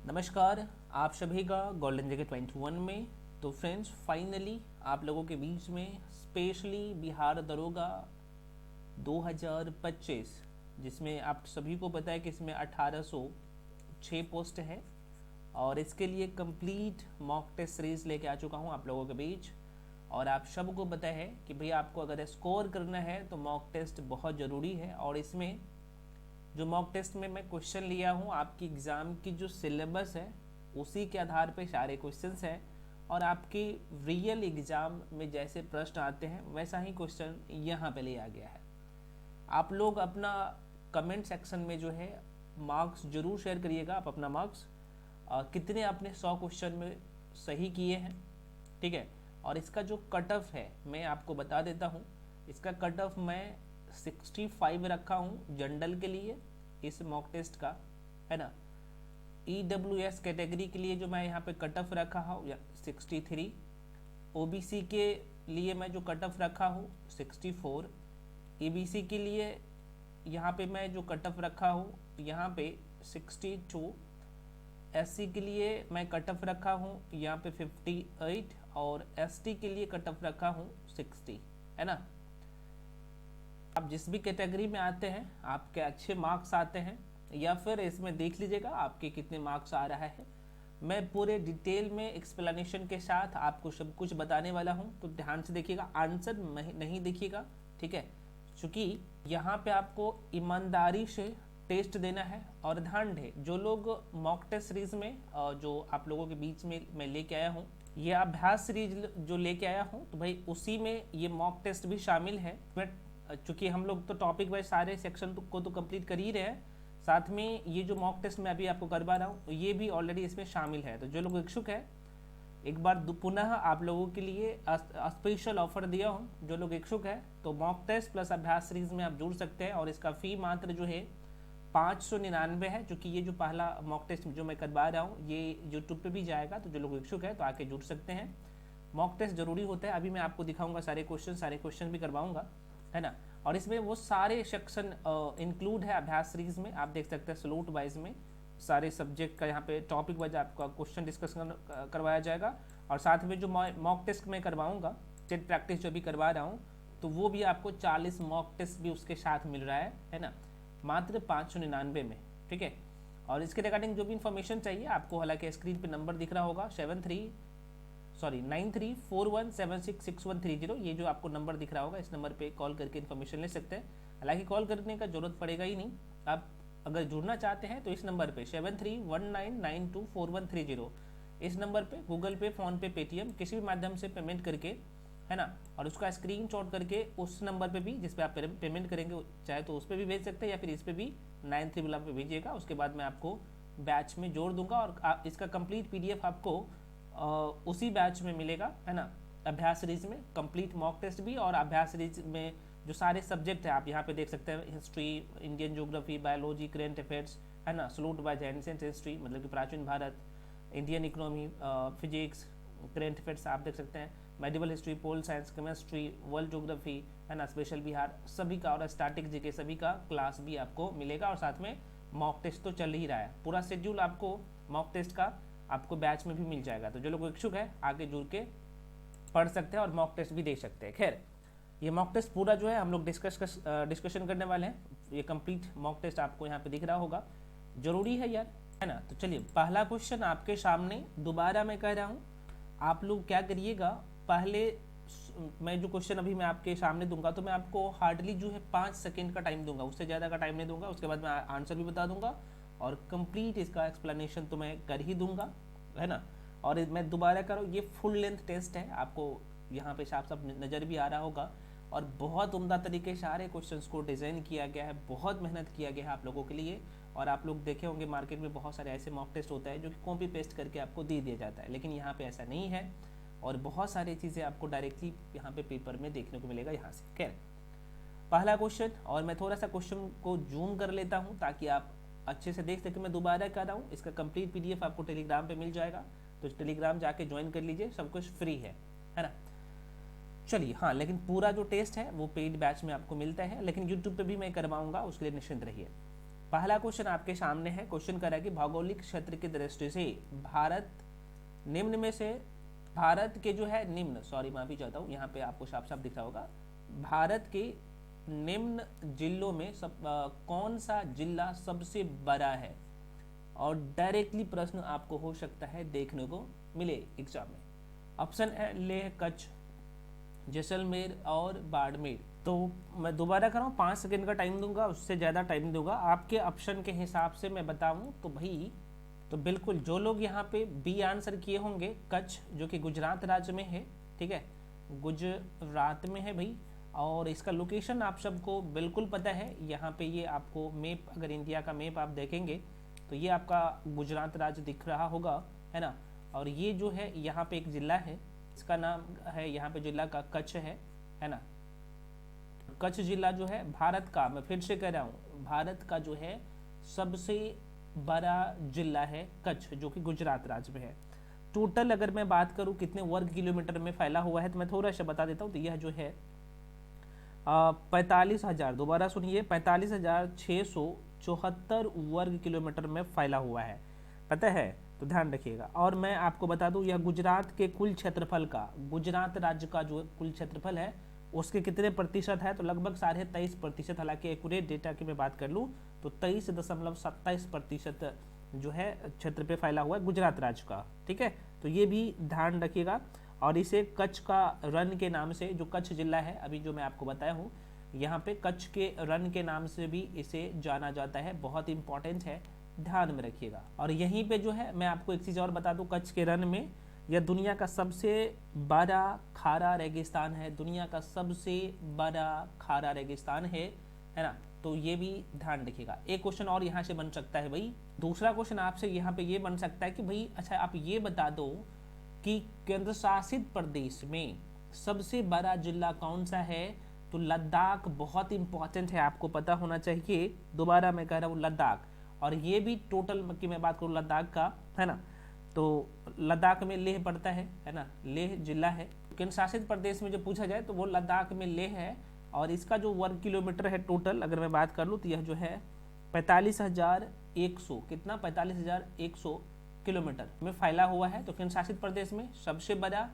नमस्कार, आप सभी का गोल्डन जगह 21 में। तो फ्रेंड्स, फाइनली आप लोगों के बीच में स्पेशली बिहार दरोगा 2025, जिसमें आप सभी को पता है कि इसमें 1806 पोस्ट है और इसके लिए कंप्लीट मॉक टेस्ट सीरीज लेके आ चुका हूँ आप लोगों के बीच। और आप सबको पता है कि भाई आपको अगर स्कोर करना है तो मॉक टेस्ट बहुत ज़रूरी है। और इसमें जो मॉक टेस्ट में मैं क्वेश्चन लिया हूँ, आपकी एग्ज़ाम की जो सिलेबस है उसी के आधार पे सारे क्वेश्चंस हैं और आपकी रियल एग्ज़ाम में जैसे प्रश्न आते हैं वैसा ही क्वेश्चन यहाँ पे लिया गया है। आप लोग अपना कमेंट सेक्शन में जो है मार्क्स ज़रूर शेयर करिएगा। आप अपना मार्क्स कितने आपने 100 क्वेश्चन में सही किए हैं, ठीक है। और इसका जो कट ऑफ है मैं आपको बता देता हूँ। इसका कट ऑफ मैं 65 रखा हूँ जनरल के लिए इस मॉक टेस्ट का, है ना। EWS कैटेगरी के लिए जो मैं यहाँ पे कट ऑफ रखा हूँ 63, OBC के लिए मैं जो कट ऑफ रखा हूँ 64, EBC के लिए यहाँ पे मैं जो कट ऑफ रखा हूँ यहाँ पे 62, SC के लिए मैं कट ऑफ रखा हूँ यहाँ पे 58 और ST के लिए कट ऑफ रखा हूँ 60, है ना। आप जिस भी कैटेगरी में आते हैं आपके अच्छे मार्क्स आते हैं, या फिर इसमें देख लीजिएगा आपके कितने मार्क्स आ रहा है। मैं पूरे डिटेल में एक्सप्लेनेशन के साथ आपको सब कुछ बताने वाला हूं, तो ध्यान से देखिएगा, आंसर नहीं देखिएगा, ठीक है। क्योंकि यहाँ पे आपको ईमानदारी से टेस्ट देना है। और ध्यान रहे, जो लोग मॉक टेस्ट सीरीज में जो आप लोगों के बीच में मैं लेके आया हूँ, ये अभ्यास सीरीज जो लेके आया हूँ, तो भाई उसी में ये मॉक टेस्ट भी शामिल है। चूँकि हम लोग तो टॉपिक वाइज सारे सेक्शन को तो कंप्लीट कर ही रहे हैं, साथ में ये जो मॉक टेस्ट मैं अभी आपको करवा रहा हूँ ये भी ऑलरेडी इसमें शामिल है। तो जो लोग इच्छुक है, एक बार पुनः आप लोगों के लिए स्पेशल ऑफर दिया हूँ। जो लोग इच्छुक है तो मॉक टेस्ट प्लस अभ्यास सीरीज में आप जुड़ सकते हैं और इसका फ़ी मात्र जो है 599 है। क्योंकि ये जो पहला मॉक टेस्ट जो मैं करवा रहा हूँ ये यूट्यूब पे भी जाएगा, तो जो लोग इच्छुक है तो आके जुड़ सकते हैं। मॉक टेस्ट जरूरी होता है। अभी मैं आपको दिखाऊंगा सारे क्वेश्चन भी करवाऊंगा, है ना। और इसमें वो सारे सेक्शन इंक्लूड है अभ्यास सीरीज में। आप देख सकते हैं स्लॉट वाइज में सारे सब्जेक्ट का यहाँ पे टॉपिक वाइज आपका क्वेश्चन डिस्कशन करवाया जाएगा। और साथ में जो मॉक टेस्ट मैं करवाऊंगा, स्टेट प्रैक्टिस जो भी करवा रहा हूँ, तो वो भी आपको 40 मॉक टेस्ट भी उसके साथ मिल रहा है ना, मात्र 599 में, ठीक है। और इसके रिगार्डिंग जो भी इन्फॉर्मेशन चाहिए आपको, हालांकि स्क्रीन पे नंबर दिख रहा होगा 9341766130, ये जो आपको नंबर दिख रहा होगा, इस नंबर पे कॉल करके इन्फॉर्मेशन ले सकते हैं। हालांकि कॉल करने का जरूरत पड़ेगा ही नहीं। आप अगर जुड़ना चाहते हैं तो इस नंबर पे 7319924130, इस नंबर पे गूगल पे, फ़ोन पे, पेटीएम किसी भी माध्यम से पेमेंट करके, है ना, और उसका स्क्रीनशॉट करके उस नंबर पे भी जिस पे आप पेमेंट करेंगे चाहे तो उस पर भी भेज सकते हैं, या फिर इस पे भी 93 पे भेजिएगा। उसके बाद मैं आपको बैच में जोड़ दूंगा और इसका कंप्लीट PDF आपको उसी बैच में मिलेगा, है ना। अभ्यास सीरीज में कंप्लीट मॉक टेस्ट भी और अभ्यास सीरीज में जो सारे सब्जेक्ट है आप यहाँ पे देख सकते हैं, history, Indian geography, biology, current affairs, है ना, स्लूट बाय एंशिएंट हिस्ट्री मतलब कि प्राचीन Bharat, Indian economy, physics, current affairs आप देख सकते हैं, medieval history, pol science, chemistry, world geography, है ना, स्पेशल बिहार सभी का, और स्टैटिक जीके सभी का क्लास भी आपको मिलेगा। और साथ में मॉक टेस्ट तो चल ही रहा है, पूरा शेड्यूल आपको मॉक टेस्ट का आपको बैच में भी मिल जाएगा। तो जो लोग इच्छुक है आगे जुड़ के पढ़ सकते हैं और मॉक टेस्ट भी दे सकते हैं। खैर, ये मॉक टेस्ट पूरा जो है हम लोग डिस्कशन करने वाले हैं। ये कंप्लीट मॉक टेस्ट आपको यहाँ पे दिख रहा होगा, जरूरी है यार, है ना। तो चलिए, पहला क्वेश्चन आपके सामने दोबारा मैं कह रहा हूँ, आप लोग क्या करिएगा, पहले मैं जो क्वेश्चन अभी मैं आपके सामने दूंगा तो मैं आपको हार्डली जो है 5 सेकेंड का टाइम दूंगा, उससे ज़्यादा का टाइम नहीं दूंगा। उसके बाद मैं आंसर भी बता दूंगा और कंप्लीट इसका एक्सप्लेनेशन तो मैं कर ही दूंगा, है ना। और मैं दोबारा करूँ, ये फुल लेंथ टेस्ट है, आपको यहाँ पे साफ साफ नज़र भी आ रहा होगा। और बहुत उम्दा तरीके से सारे क्वेश्चंस को डिज़ाइन किया गया है, बहुत मेहनत किया गया है आप लोगों के लिए। और आप लोग देखे होंगे मार्केट में बहुत सारे ऐसे मॉक टेस्ट होता है जो कि कॉपी पेस्ट करके आपको दे दिया जाता है, लेकिन यहाँ पे ऐसा नहीं है। और बहुत सारी चीज़ें आपको डायरेक्टली यहाँ पे पेपर में देखने को मिलेगा यहाँ से। खैर, पहला क्वेश्चन, और मैं थोड़ा सा क्वेश्चन को जूम कर लेता हूँ ताकि आप अच्छे से देख सकें। मैं दोबारा कर रहा हूँ, इसका कंप्लीट PDF आपको टेलीग्राम पे मिल जाएगा, तो टेलीग्राम जाके ज्वाइन कर लीजिए, सब कुछ फ्री है ना। चलिए, हाँ, लेकिन पूरा जो टेस्ट है वो पेड बैच में आपको मिलता है, लेकिन यूट्यूब पे भी मैं करवाऊंगा, उसके लिए निश्चिंत रहिए। पहला क्वेश्चन आपके सामने है। क्वेश्चन कर रहा है कि भौगोलिक क्षेत्र की दृष्टि से भारत निम्न में से, भारत के जो है निम्न, सॉरी माफी चाहता हूँ, यहाँ पे आपको साफ साफ दिख रहा होगा, भारत के निम्न जिलों में कौन सा जिला सबसे बड़ा है। और डायरेक्टली प्रश्न आपको हो सकता है देखने को मिले एग्जाम में। ऑप्शन है लेह, कच्छ, जैसलमेर और बाड़मेर। तो मैं दोबारा कर रहा हूँ, 5 सेकंड का टाइम दूंगा, उससे ज़्यादा टाइम दूंगा। आपके ऑप्शन के हिसाब से मैं बताऊँ तो भाई, तो बिल्कुल जो लोग यहाँ पे बी आंसर किए होंगे, कच्छ जो कि गुजरात राज्य में है, ठीक है, गुजरात में है भाई। और इसका लोकेशन आप सबको बिल्कुल पता है, यहाँ पे ये आपको मेप, अगर इंडिया का मेप आप देखेंगे तो ये आपका गुजरात राज्य दिख रहा होगा, है ना। और ये जो है यहाँ पे एक जिला है, इसका नाम है यहाँ पे जिला का कच्छ है ना। कच्छ जिला जो है भारत का, मैं फिर से कह रहा हूँ, भारत का जो है सबसे बड़ा जिला है कच्छ, जो कि गुजरात राज्य में है। टोटल अगर मैं बात करूँ कितने वर्ग किलोमीटर में फैला हुआ है, तो मैं थोड़ा सा बता देता हूँ। तो यह जो है 45,000, दोबारा सुनिए, 45,674 वर्ग किलोमीटर में फैला हुआ है, पता है, तो ध्यान रखिएगा। और मैं आपको बता दूं, यह गुजरात के कुल क्षेत्रफल का, गुजरात राज्य का जो कुल क्षेत्रफल है उसके कितने प्रतिशत है, तो लगभग 23.5%। हालांकि एक्यूरेट डेटा की मैं बात कर लूँ तो 23.27% जो है क्षेत्र पे फैला हुआ है गुजरात राज्य का, ठीक है। तो ये भी ध्यान रखिएगा। और इसे कच्छ का रण के नाम से, जो कच्छ जिला है अभी जो मैं आपको बताया हूँ, यहाँ पे कच्छ के रण के नाम से भी इसे जाना जाता है, बहुत इंपॉर्टेंट है, ध्यान में रखिएगा। और यहीं पे जो है मैं आपको एक चीज़ और बता दूं, कच्छ के रण में यह दुनिया का सबसे बड़ा खारा रेगिस्तान है, दुनिया का सबसे बड़ा खारा रेगिस्तान है ना। तो ये भी ध्यान रखिएगा। एक क्वेश्चन और यहाँ से बन सकता है भाई, दूसरा क्वेश्चन आपसे यहाँ पे ये बन सकता है कि भाई अच्छा आप ये बता दो कि केंद्र शासित प्रदेश में सबसे बड़ा जिला कौन सा है। तो लद्दाख बहुत इंपॉर्टेंट है, आपको पता होना चाहिए। दोबारा मैं कह रहा हूँ लद्दाख। और ये भी टोटल की मैं बात करूँ लद्दाख का, है ना, तो लद्दाख में लेह पड़ता है ना, लेह जिला है। केंद्र शासित प्रदेश में जो पूछा जाए तो वो लद्दाख में लेह है। और इसका जो वर्ग किलोमीटर है टोटल अगर मैं बात कर लूँ तो यह जो है 45,100, कितना, 45,100 किलोमीटर में फैला हुआ है। तो केंद्र शासित प्रदेश में सबसे बड़ा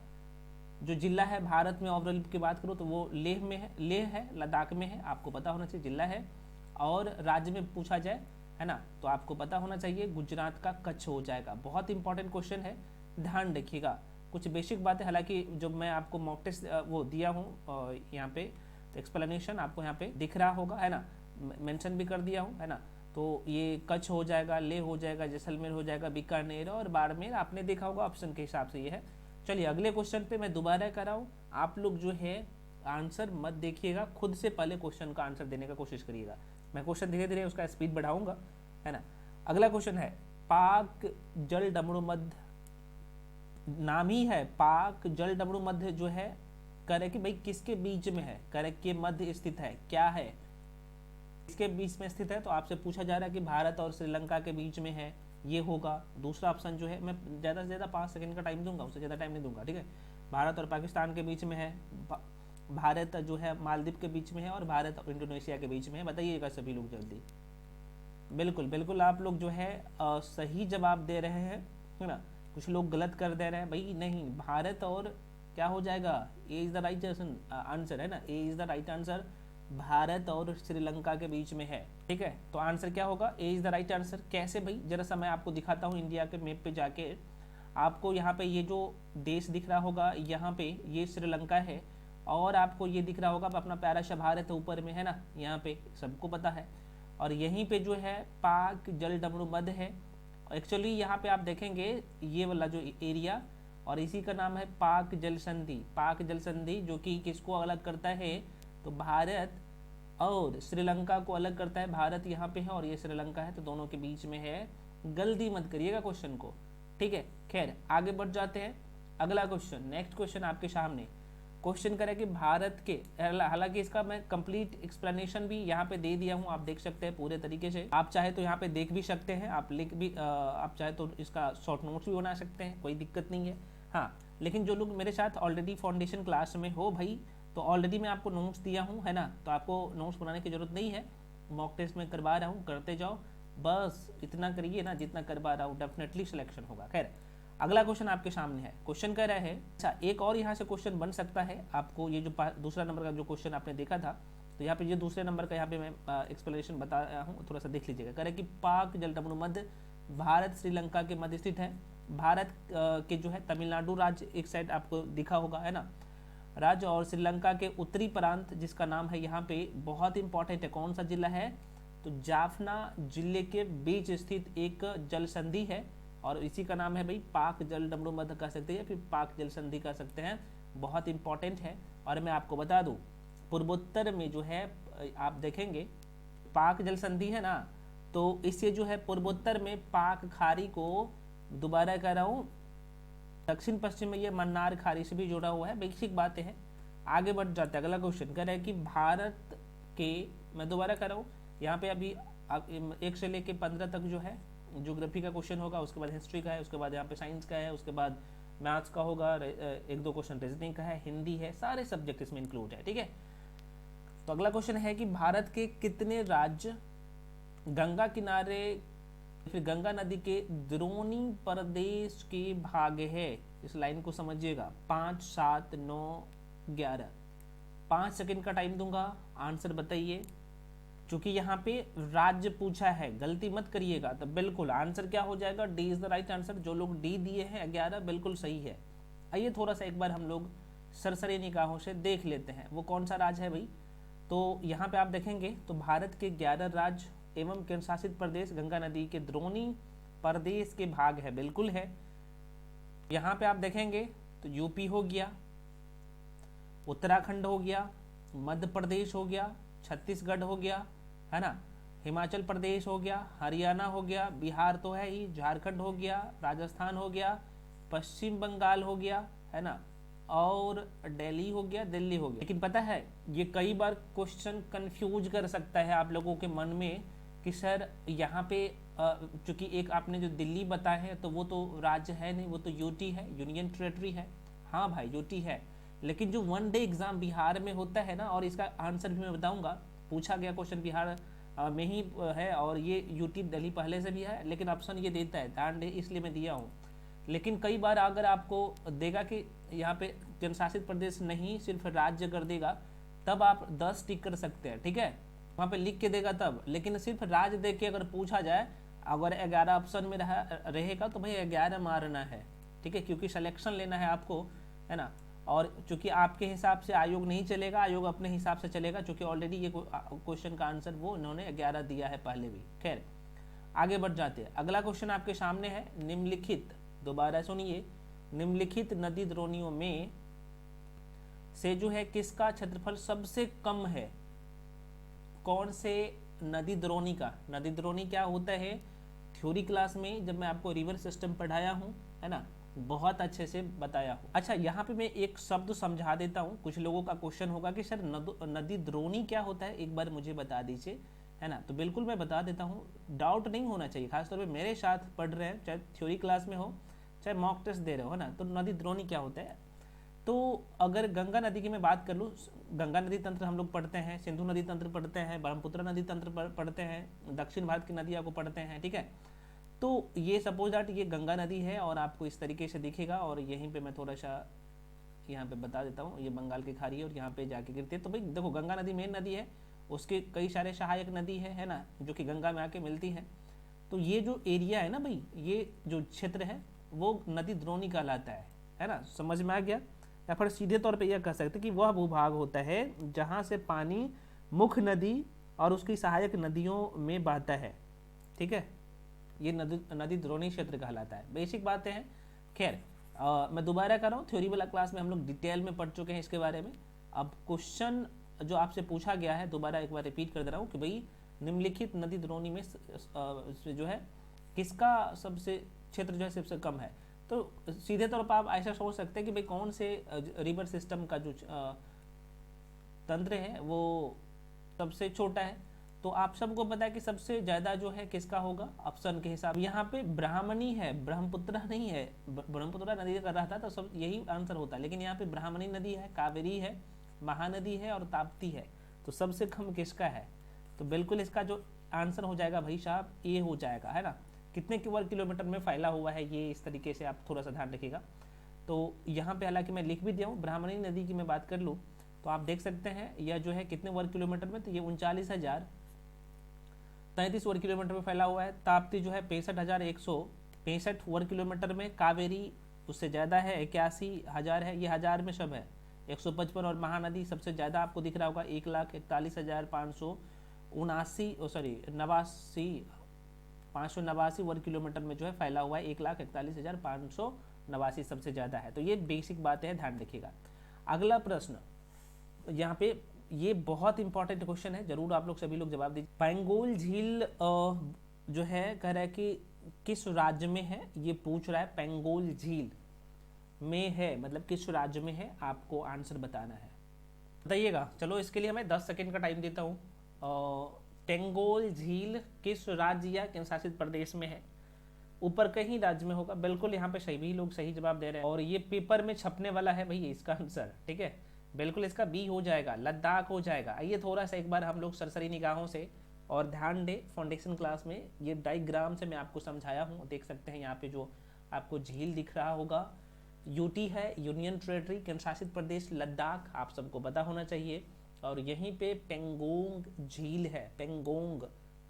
जो जिला है भारत में ओवरऑल की बात करूँ तो वो लेह में है, लेह है, लद्दाख में है, आपको पता होना चाहिए जिला है। और राज्य में पूछा जाए, है ना, तो आपको पता होना चाहिए गुजरात का कच्छ हो जाएगा। बहुत इंपॉर्टेंट क्वेश्चन है, ध्यान रखिएगा। कुछ बेसिक बातें, हालांकि जब मैं आपको मॉक टेस्ट वो दिया हूँ यहाँ पे, तो एक्सप्लेनेशन आपको यहाँ पे दिख रहा होगा, है ना, मेंशन भी कर दिया हूँ, है ना। तो ये कच्छ हो जाएगा, लेह हो जाएगा, जैसलमेर हो जाएगा, बीकानेर और बाड़मेर आपने देखा होगा ऑप्शन के हिसाब से ये है। चलिए अगले क्वेश्चन पे मैं दोबारा कराऊँ, आप लोग जो है आंसर मत देखिएगा, खुद से पहले क्वेश्चन का आंसर देने का कोशिश करिएगा। मैं क्वेश्चन धीरे धीरे उसका स्पीड बढ़ाऊंगा, है ना। अगला क्वेश्चन है पाक जल डमरू मध्य, नाम ही है पाक जल डमरू मध्य, जो है करे कि भाई किसके बीच में है, करे के मध्य स्थित है, क्या है, इसके बीच में स्थित है। तो आपसे पूछा जा रहा है कि भारत और श्रीलंका के बीच में है, ये होगा दूसरा ऑप्शन जो है। मैं ज़्यादा से ज़्यादा 5 सेकंड का टाइम दूंगा, उससे ज़्यादा टाइम नहीं दूंगा, ठीक है। भारत और पाकिस्तान के बीच में है, भारत जो है मालदीव के बीच में है, और भारत और इंडोनेशिया के बीच में है। बताइएगा सभी लोग जल्दी। बिल्कुल बिल्कुल आप लोग जो है सही जवाब दे रहे हैं, है ना। कुछ लोग गलत कर दे रहे हैं भाई, नहीं, भारत और क्या हो जाएगा, A is the right answer, है ना, A is the right answer, Bharat और श्रीलंका के बीच में है, ठीक है। तो आंसर क्या होगा, A is the right answer. कैसे भाई, जरा सा मैं आपको दिखाता हूँ इंडिया के मैप पे जाके। आपको यहाँ पे ये जो देश दिख रहा होगा, यहाँ पे ये श्रीलंका है, और आपको ये दिख रहा होगा अपना प्यारा सा भारत ऊपर में, है ना, यहाँ पे सबको पता है। और यहीं पे जो है पाक जल डमरू मध्य है। एक्चुअली यहाँ पे आप देखेंगे ये वाला जो एरिया, और इसी का नाम है पाक जल संधि। पाक जल संधि जो कि किसको अलग करता है, तो भारत और श्रीलंका को अलग करता है। भारत यहाँ पे है और ये श्रीलंका है, तो दोनों के बीच में है। गलती मत करिएगा क्वेश्चन को, ठीक है। खैर आगे बढ़ जाते हैं, अगला क्वेश्चन, नेक्स्ट क्वेश्चन आपके सामने। क्वेश्चन करें कि भारत के, हालांकि इसका मैं कंप्लीट एक्सप्लेनेशन भी यहाँ पे दे दिया हूँ, आप देख सकते हैं पूरे तरीके से। आप चाहे तो यहाँ पे देख भी सकते हैं, आप लिख भी आप चाहे तो इसका शॉर्ट नोट्स भी बना सकते हैं, कोई दिक्कत नहीं है। हाँ, लेकिन जो लोग मेरे साथ ऑलरेडी फाउंडेशन क्लास में हो भाई, तो ऑलरेडी मैं आपको नोट्स दिया हूँ, है ना, तो आपको नोट्स बनाने की जरूरत नहीं है। मॉक टेस्ट में करवा रहा हूँ, करते जाओ, बस इतना करिए ना जितना करवा रहा हूँ, डेफिनेटली सिलेक्शन होगा। खैर अगला क्वेश्चन आपके सामने है, क्वेश्चन कह रहा है, अच्छा एक और यहाँ से क्वेश्चन बन सकता है आपको, ये जो दूसरा नंबर का जो क्वेश्चन आपने देखा था, तो यहाँ पे ये दूसरे नंबर का यहाँ पे मैं एक्सप्लेनेशन बता रहा हूँ, थोड़ा सा देख लीजिएगा। कह रहा है कि पाक जलमग्न मध्य भारत श्रीलंका के मध्य स्थित है। भारत के जो है तमिलनाडु राज्य एक साइड आपको दिखा होगा, है ना, राज्य, और श्रीलंका के उत्तरी प्रांत जिसका नाम है यहाँ पे बहुत इंपॉर्टेंट है, कौन सा जिला है, तो जाफना जिले के बीच स्थित एक जल संधि है, और इसी का नाम है भाई पाक जलमग्न मध्य कह सकते हैं, फिर पाक जल संधि कह सकते हैं, बहुत इंपॉर्टेंट है। और मैं आपको बता दूं पूर्वोत्तर में जो है आप देखेंगे पाक जल संधि है ना, तो इससे जो है पूर्वोत्तर में पाक खाड़ी को, दोबारा कह रहा हूँ, दक्षिण पश्चिम में ये मन्नार खाड़ी से भी जुड़ा हुआ है, बेसिक बातें हैं। आगे बढ़ जाते हैं, अगला क्वेश्चन कह रहा है कि भारत के, मैं दोबारा कर रहा हूँ, यहाँ पे अभी 1 से लेके 15 तक जो है ज्योग्राफी का क्वेश्चन होगा, उसके बाद हिस्ट्री का है, उसके बाद यहाँ पे साइंस का है, उसके बाद मैथ्स का होगा, 1-2 क्वेश्चन रीजनिंग का है, हिंदी है, सारे सब्जेक्ट इसमें इंक्लूड है, ठीक है। तो अगला क्वेश्चन है कि भारत के कितने राज्य गंगा किनारे, फिर गंगा नदी के द्रोणी प्रदेश के भाग है, इस लाइन को समझिएगा। 5, 7, 9, 11, 5 सेकंड का टाइम दूंगा, आंसर बताइए। चूंकि यहाँ पे राज्य पूछा है, गलती मत करिएगा, तो बिल्कुल आंसर क्या हो जाएगा, D is the right answer. जो लोग डी दिए हैं 11 बिल्कुल सही है। आइए थोड़ा सा एक बार हम लोग सरसरी निगाहों से देख लेते हैं वो कौन सा राज्य है भाई। तो यहाँ पे आप देखेंगे तो भारत के 11 राज्य एवं केंद्र शासित प्रदेश गंगा नदी के द्रोणी प्रदेश के भाग है, बिल्कुल है। यहाँ पे आप देखेंगे तो यूपी हो गया, उत्तराखंड हो गया, मध्य प्रदेश हो गया, छत्तीसगढ़ हो गया, है ना, हिमाचल प्रदेश हो गया, हरियाणा हो गया, बिहार तो है ही, झारखंड हो गया, राजस्थान हो गया, पश्चिम बंगाल हो गया, है ना, और दिल्ली हो गया, दिल्ली हो गया। लेकिन पता है ये कई बार क्वेश्चन कंफ्यूज कर सकता है आप लोगों के मन में कि सर यहाँ पे चूंकि एक आपने जो दिल्ली बताया है तो वो तो राज्य है नहीं, वो तो यूटी है, यूनियन टेरेटरी है। हाँ भाई यूटी है, लेकिन जो 1 डे एग्जाम बिहार में होता है ना, और इसका आंसर भी मैं बताऊंगा, पूछा गया क्वेश्चन बिहार में ही है, और ये यूटी दिल्ली पहले से भी है, लेकिन ऑप्शन ये देता है ध्यान दे, इसलिए मैं दिया हूँ। लेकिन कई बार अगर आपको देगा कि यहाँ पे केंद्र शासित प्रदेश नहीं सिर्फ राज्य कर देगा, तब आप 10 टिक कर सकते हैं, ठीक है, वहाँ पे लिख के देगा तब। लेकिन सिर्फ राज्य दे के अगर पूछा जाए, अगर 11 ऑप्शन में रहेगा तो भाई 11 मारना है, ठीक है, क्योंकि सिलेक्शन लेना है आपको, है ना। और चूंकि आपके हिसाब से आयोग नहीं चलेगा, आयोग अपने हिसाब से चलेगा, चूंकि ऑलरेडी ये क्वेश्चन का आंसर वो उन्होंने 11 दिया है पहले भी। खैर आगे बढ़ जाते हैं, अगला क्वेश्चन आपके सामने है, निम्नलिखित, दोबारा सुनिए, निम्नलिखित नदी द्रोणियों में से जो है किसका क्षेत्रफल सबसे कम है। कौन से नदी द्रोणी का, नदी द्रोणी क्या होता है, थ्योरी क्लास में जब मैं आपको रिवर सिस्टम पढ़ाया हूँ, है ना, बहुत अच्छे से बताया हूँ। अच्छा यहाँ पे मैं एक शब्द समझा देता हूँ, कुछ लोगों का क्वेश्चन होगा कि सर नदी द्रोणी क्या होता है, एक बार मुझे बता दीजिए, है ना। तो बिल्कुल मैं बता देता हूँ, डाउट नहीं होना चाहिए, खासतौर पे मेरे साथ पढ़ रहे हैं, चाहे थ्योरी क्लास में हो चाहे मॉक टेस्ट दे रहे हो, है ना। तो नदी द्रोणी क्या होता है, तो अगर गंगा नदी की मैं बात कर लूँ, गंगा नदी तंत्र हम लोग पढ़ते हैं, सिंधु नदी तंत्र पढ़ते हैं, ब्रह्मपुत्र नदी तंत्र पढ़ते हैं, दक्षिण भारत की नदियाँ को पढ़ते हैं, ठीक है। तो ये सपोज दैट ये गंगा नदी है और आपको इस तरीके से दिखेगा, और यहीं पे मैं थोड़ा सा यहाँ पे बता देता हूँ, ये बंगाल की खाड़ी है और यहाँ पे जाके गिरती है। तो भाई देखो गंगा नदी मेन नदी है, उसके कई सारे सहायक नदी है ना, जो कि गंगा में आके मिलती है। तो ये जो एरिया है ना भाई, ये जो क्षेत्र है वो नदी द्रोणी कहलाता है ना, समझ में आ गया। या फिर सीधे तौर पे यह कह सकते कि वह भूभाग होता है जहाँ से पानी मुख्य नदी और उसकी सहायक नदियों में बहता है, ठीक है, ये नदी द्रोणी क्षेत्र कहलाता है। बेसिक बातें हैं। खैर मैं दोबारा कर रहा हूँ, थ्योरी वाला क्लास में हम लोग डिटेल में पढ़ चुके हैं इसके बारे में। अब क्वेश्चन जो आपसे पूछा गया है दोबारा एक बार रिपीट कर दे रहा हूँ कि भाई निम्नलिखित नदी द्रोणी में जो है किसका सबसे क्षेत्र जो है सबसे कम है। तो सीधे तौर पर आप ऐसा सोच सकते हैं कि भाई कौन से रिवर सिस्टम का जो तंत्र है वो सबसे छोटा है। तो आप सबको पता है कि सबसे ज़्यादा जो है किसका होगा ऑप्शन के हिसाब। यहाँ पे ब्राह्मणी है, ब्रह्मपुत्र नहीं है, ब्रह्मपुत्र नदी कर रहा था तो सब यही आंसर होता है, लेकिन यहाँ पे ब्राह्मणी नदी है, कावेरी है, महानदी है और ताप्ती है। तो सबसे कम किसका है, तो बिल्कुल इसका जो आंसर हो जाएगा भाई साहब ए हो जाएगा, है ना। कितने वर्ग किलोमीटर में फैला हुआ है ये, इस तरीके से आप थोड़ा सा ध्यान रखिएगा। तो यहाँ पे हालांकि मैं लिख भी दिया हूँ, ब्राह्मणी नदी की मैं बात कर लूँ तो आप देख सकते हैं यह जो है कितने वर्ग किलोमीटर में, तो ये 39,033 वर्ग किलोमीटर में फैला हुआ है। ताप्ती जो है 65,165 वर्ग किलोमीटर में, कावेरी उससे ज़्यादा है 81,000 है, ये हज़ार में सब है 155, और महानदी सबसे ज़्यादा आपको दिख रहा होगा 1,41,589 वर्ग किलोमीटर में जो है फैला हुआ है, 1,41,589 सबसे ज़्यादा है। तो ये बेसिक बातें हैं, ध्यान रखिएगा। अगला प्रश्न यहाँ पे, ये बहुत इंपॉर्टेंट क्वेश्चन है, जरूर आप लोग सभी लोग जवाब दीजिए। पेंगोल झील जो है कह रहा है कि किस राज्य में है, ये पूछ रहा है। पेंगोल झील में है मतलब किस राज्य में है, आपको आंसर बताना है, बताइएगा। चलो इसके लिए मैं 10 सेकेंड का टाइम देता हूँ। पेंगोल झील किस राज्य या केंद्र शासित प्रदेश में है, ऊपर कहीं राज्य में होगा, बिल्कुल यहाँ पे सभी लोग सही जवाब दे रहे हैं, और ये पेपर में छपने वाला है भाई इसका आंसर, ठीक है। बिल्कुल इसका बी हो जाएगा, लद्दाख हो जाएगा। आइए थोड़ा सा एक बार हम लोग सरसरी निगाहों से और ध्यान दे, फाउंडेशन क्लास में ये डायग्राम से मैं आपको समझाया हूँ, देख सकते हैं यहाँ पे जो आपको झील दिख रहा होगा, यूटी है, यूनियन टेरिटरी, केंद्र शासित प्रदेश लद्दाख, आप सबको पता होना चाहिए। और यहीं पे पेंगोंग झील है, पेंगोंग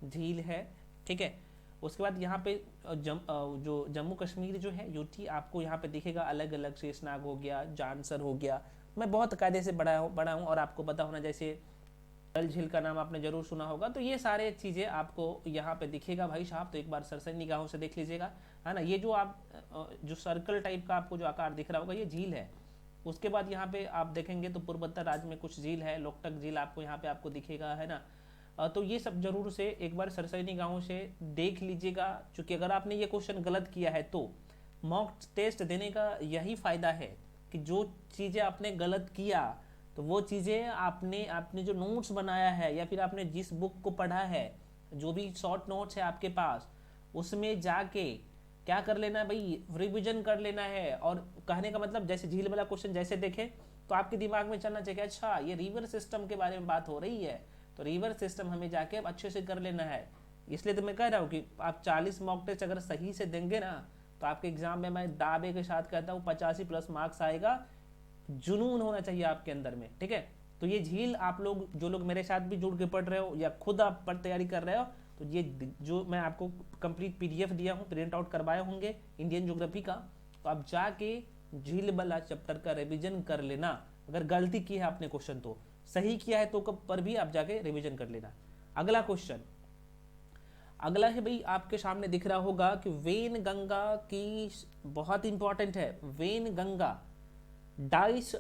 झील है, ठीक है। उसके बाद यहाँ पे जो जम्मू कश्मीर जो है यूटी, आपको यहाँ पे दिखेगा अलग अलग, शेषनाग हो गया, जानसर हो गया, मैं बहुत कायदे से बड़ा हूँ और आपको पता होना, जैसे डल झील का नाम आपने जरूर सुना होगा। तो ये सारे चीज़ें आपको यहाँ पे दिखेगा भाई साहब, तो एक बार सरसरी निगाहों से देख लीजिएगा, है ना। ये जो आप जो सर्कल टाइप का आपको जो आकार दिख रहा होगा ये झील है। उसके बाद यहाँ पे आप देखेंगे तो पूर्वोत्तर राज्य में कुछ झील है, लोकटक झील आपको यहाँ पे आपको दिखेगा, है ना। तो ये सब जरूर से एक बार सरसरी निगाहों से देख लीजिएगा, क्योंकि अगर आपने ये क्वेश्चन गलत किया है तो मॉक टेस्ट देने का यही फायदा है कि जो चीज़ें आपने गलत किया तो वो चीज़ें आपने जो नोट्स बनाया है या फिर आपने जिस बुक को पढ़ा है, जो भी शॉर्ट नोट्स है आपके पास, उसमें जाके क्या कर लेना है भाई, रिवीजन कर लेना है। और कहने का मतलब, जैसे झील वाला क्वेश्चन जैसे देखें तो आपके दिमाग में चलना चाहिए, अच्छा ये रिवर सिस्टम के बारे में बात हो रही है, तो रिवर सिस्टम हमें जाके अच्छे से कर लेना है। इसलिए तो मैं कह रहा हूँ कि आप 40 मॉक टेस्ट अगर सही से देंगे ना, तो आपके एग्जाम में मैं दावे के साथ कहता हूँ 85+ मार्क्स आएगा। जुनून होना चाहिए आपके अंदर में, ठीक है। तो ये झील आप लोग, जो लोग मेरे साथ भी जुड़ के पढ़ रहे हो या खुद आप पर तैयारी कर रहे हो, तो ये जो मैं आपको कंप्लीट पीडीएफ दिया हूँ, प्रिंट आउट करवाए होंगे इंडियन ज्योग्राफी का, तो आप जाके झील वाला चैप्टर का रिवीजन कर लेना। अगर गलती की है आपने क्वेश्चन, तो सही किया है तो पर भी आप जाके रिवीजन कर लेना। अगला क्वेश्चन, अगला है भाई आपके सामने दिख रहा होगा कि वेन गंगा की, बहुत इंपॉर्टेंट है, वेन गंगा डाइस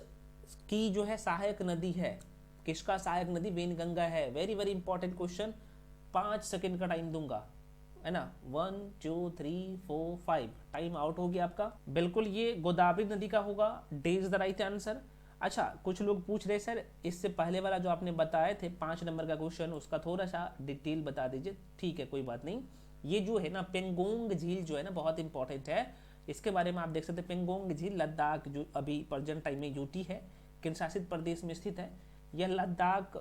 की जो है सहायक नदी है, किसका सहायक नदी वेन गंगा है। Very very important question, 5 second का टाइम दूंगा, है ना। 1 2 3 4 5 टाइम आउट हो गया आपका। बिल्कुल ये गोदावरी नदी का होगा, D is the right answer. अच्छा, कुछ लोग पूछ रहे सर इससे पहले वाला जो आपने बताए थे 5 नंबर का क्वेश्चन, उसका थोड़ा सा डिटेल बता दीजिए। ठीक है, कोई बात नहीं। ये जो है ना पेंगोंग झील जो है ना बहुत इंपॉर्टेंट है, इसके बारे में आप देख सकते हैं। पेंगोंग झील लद्दाख, जो अभी प्रेजेंट टाइम में यूटी है, केंद्र शासित प्रदेश में स्थित है। यह लद्दाख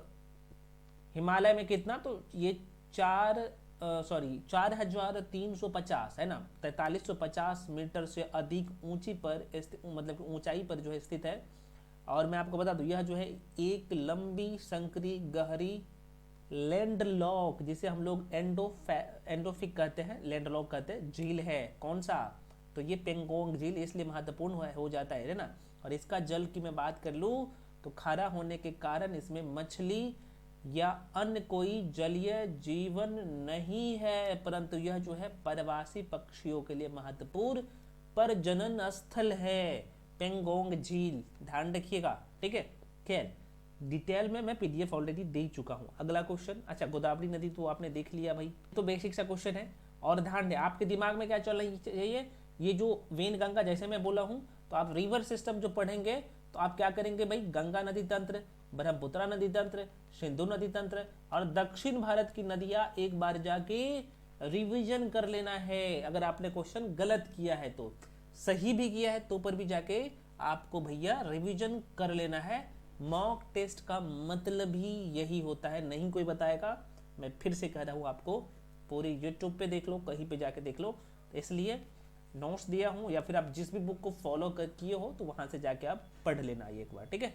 हिमालय में कितना, तो ये 4,350 है ना, 4350 मीटर से अधिक ऊंची पर मतलब ऊंचाई पर जो है स्थित है। और मैं आपको बता दूं, यह जो है एक लंबी संकरी गहरी लैंडलॉक, जिसे हम लोग एंडोफिक कहते हैं, लैंडलॉक कहते हैं, झील है। कौन सा, तो ये पेंगोंग झील इसलिए महत्वपूर्ण हो जाता है ना। और इसका जल की मैं बात कर लूँ तो खारा होने के कारण इसमें मछली या अन्य कोई जलीय जीवन नहीं है, परंतु यह जो है प्रवासी पक्षियों के लिए महत्वपूर्ण प्रजनन स्थल है पेंगोंग झील, ध्यान रखिएगा, ठीक है। खैर डिटेल में मैं पीडीएफ ऑलरेडी दे चुका हूँ। अगला क्वेश्चन, अच्छा गोदावरी नदी तो आपने देख लिया भाई, तो बेसिक सा क्वेश्चन है। और ध्यान दें, आपके दिमाग में क्या चल रही चाहिए, ये जो वेन गंगा जैसे मैं बोला हूँ, तो आप रिवर सिस्टम जो पढ़ेंगे तो आप क्या करेंगे भाई, गंगा नदी तंत्र, ब्रह्मपुत्रा नदी तंत्र, सिंधु नदी तंत्र और दक्षिण भारत की नदियां एक बार जाके रिवीजन कर लेना है। अगर आपने क्वेश्चन गलत किया है तो, सही भी किया है तो पर भी जाके आपको भैया रिवीजन कर लेना है। मॉक टेस्ट का मतलब ही यही होता है, नहीं कोई बताएगा, मैं फिर से कह रहा हूँ आपको, पूरी यूट्यूब पे देख लो, कहीं पे जाके देख लो। तो इसलिए नोट्स दिया हूँ, या फिर आप जिस भी बुक को फॉलो कर किए हो तो वहाँ से जाके आप पढ़ लेना ये एक बार, ठीक है।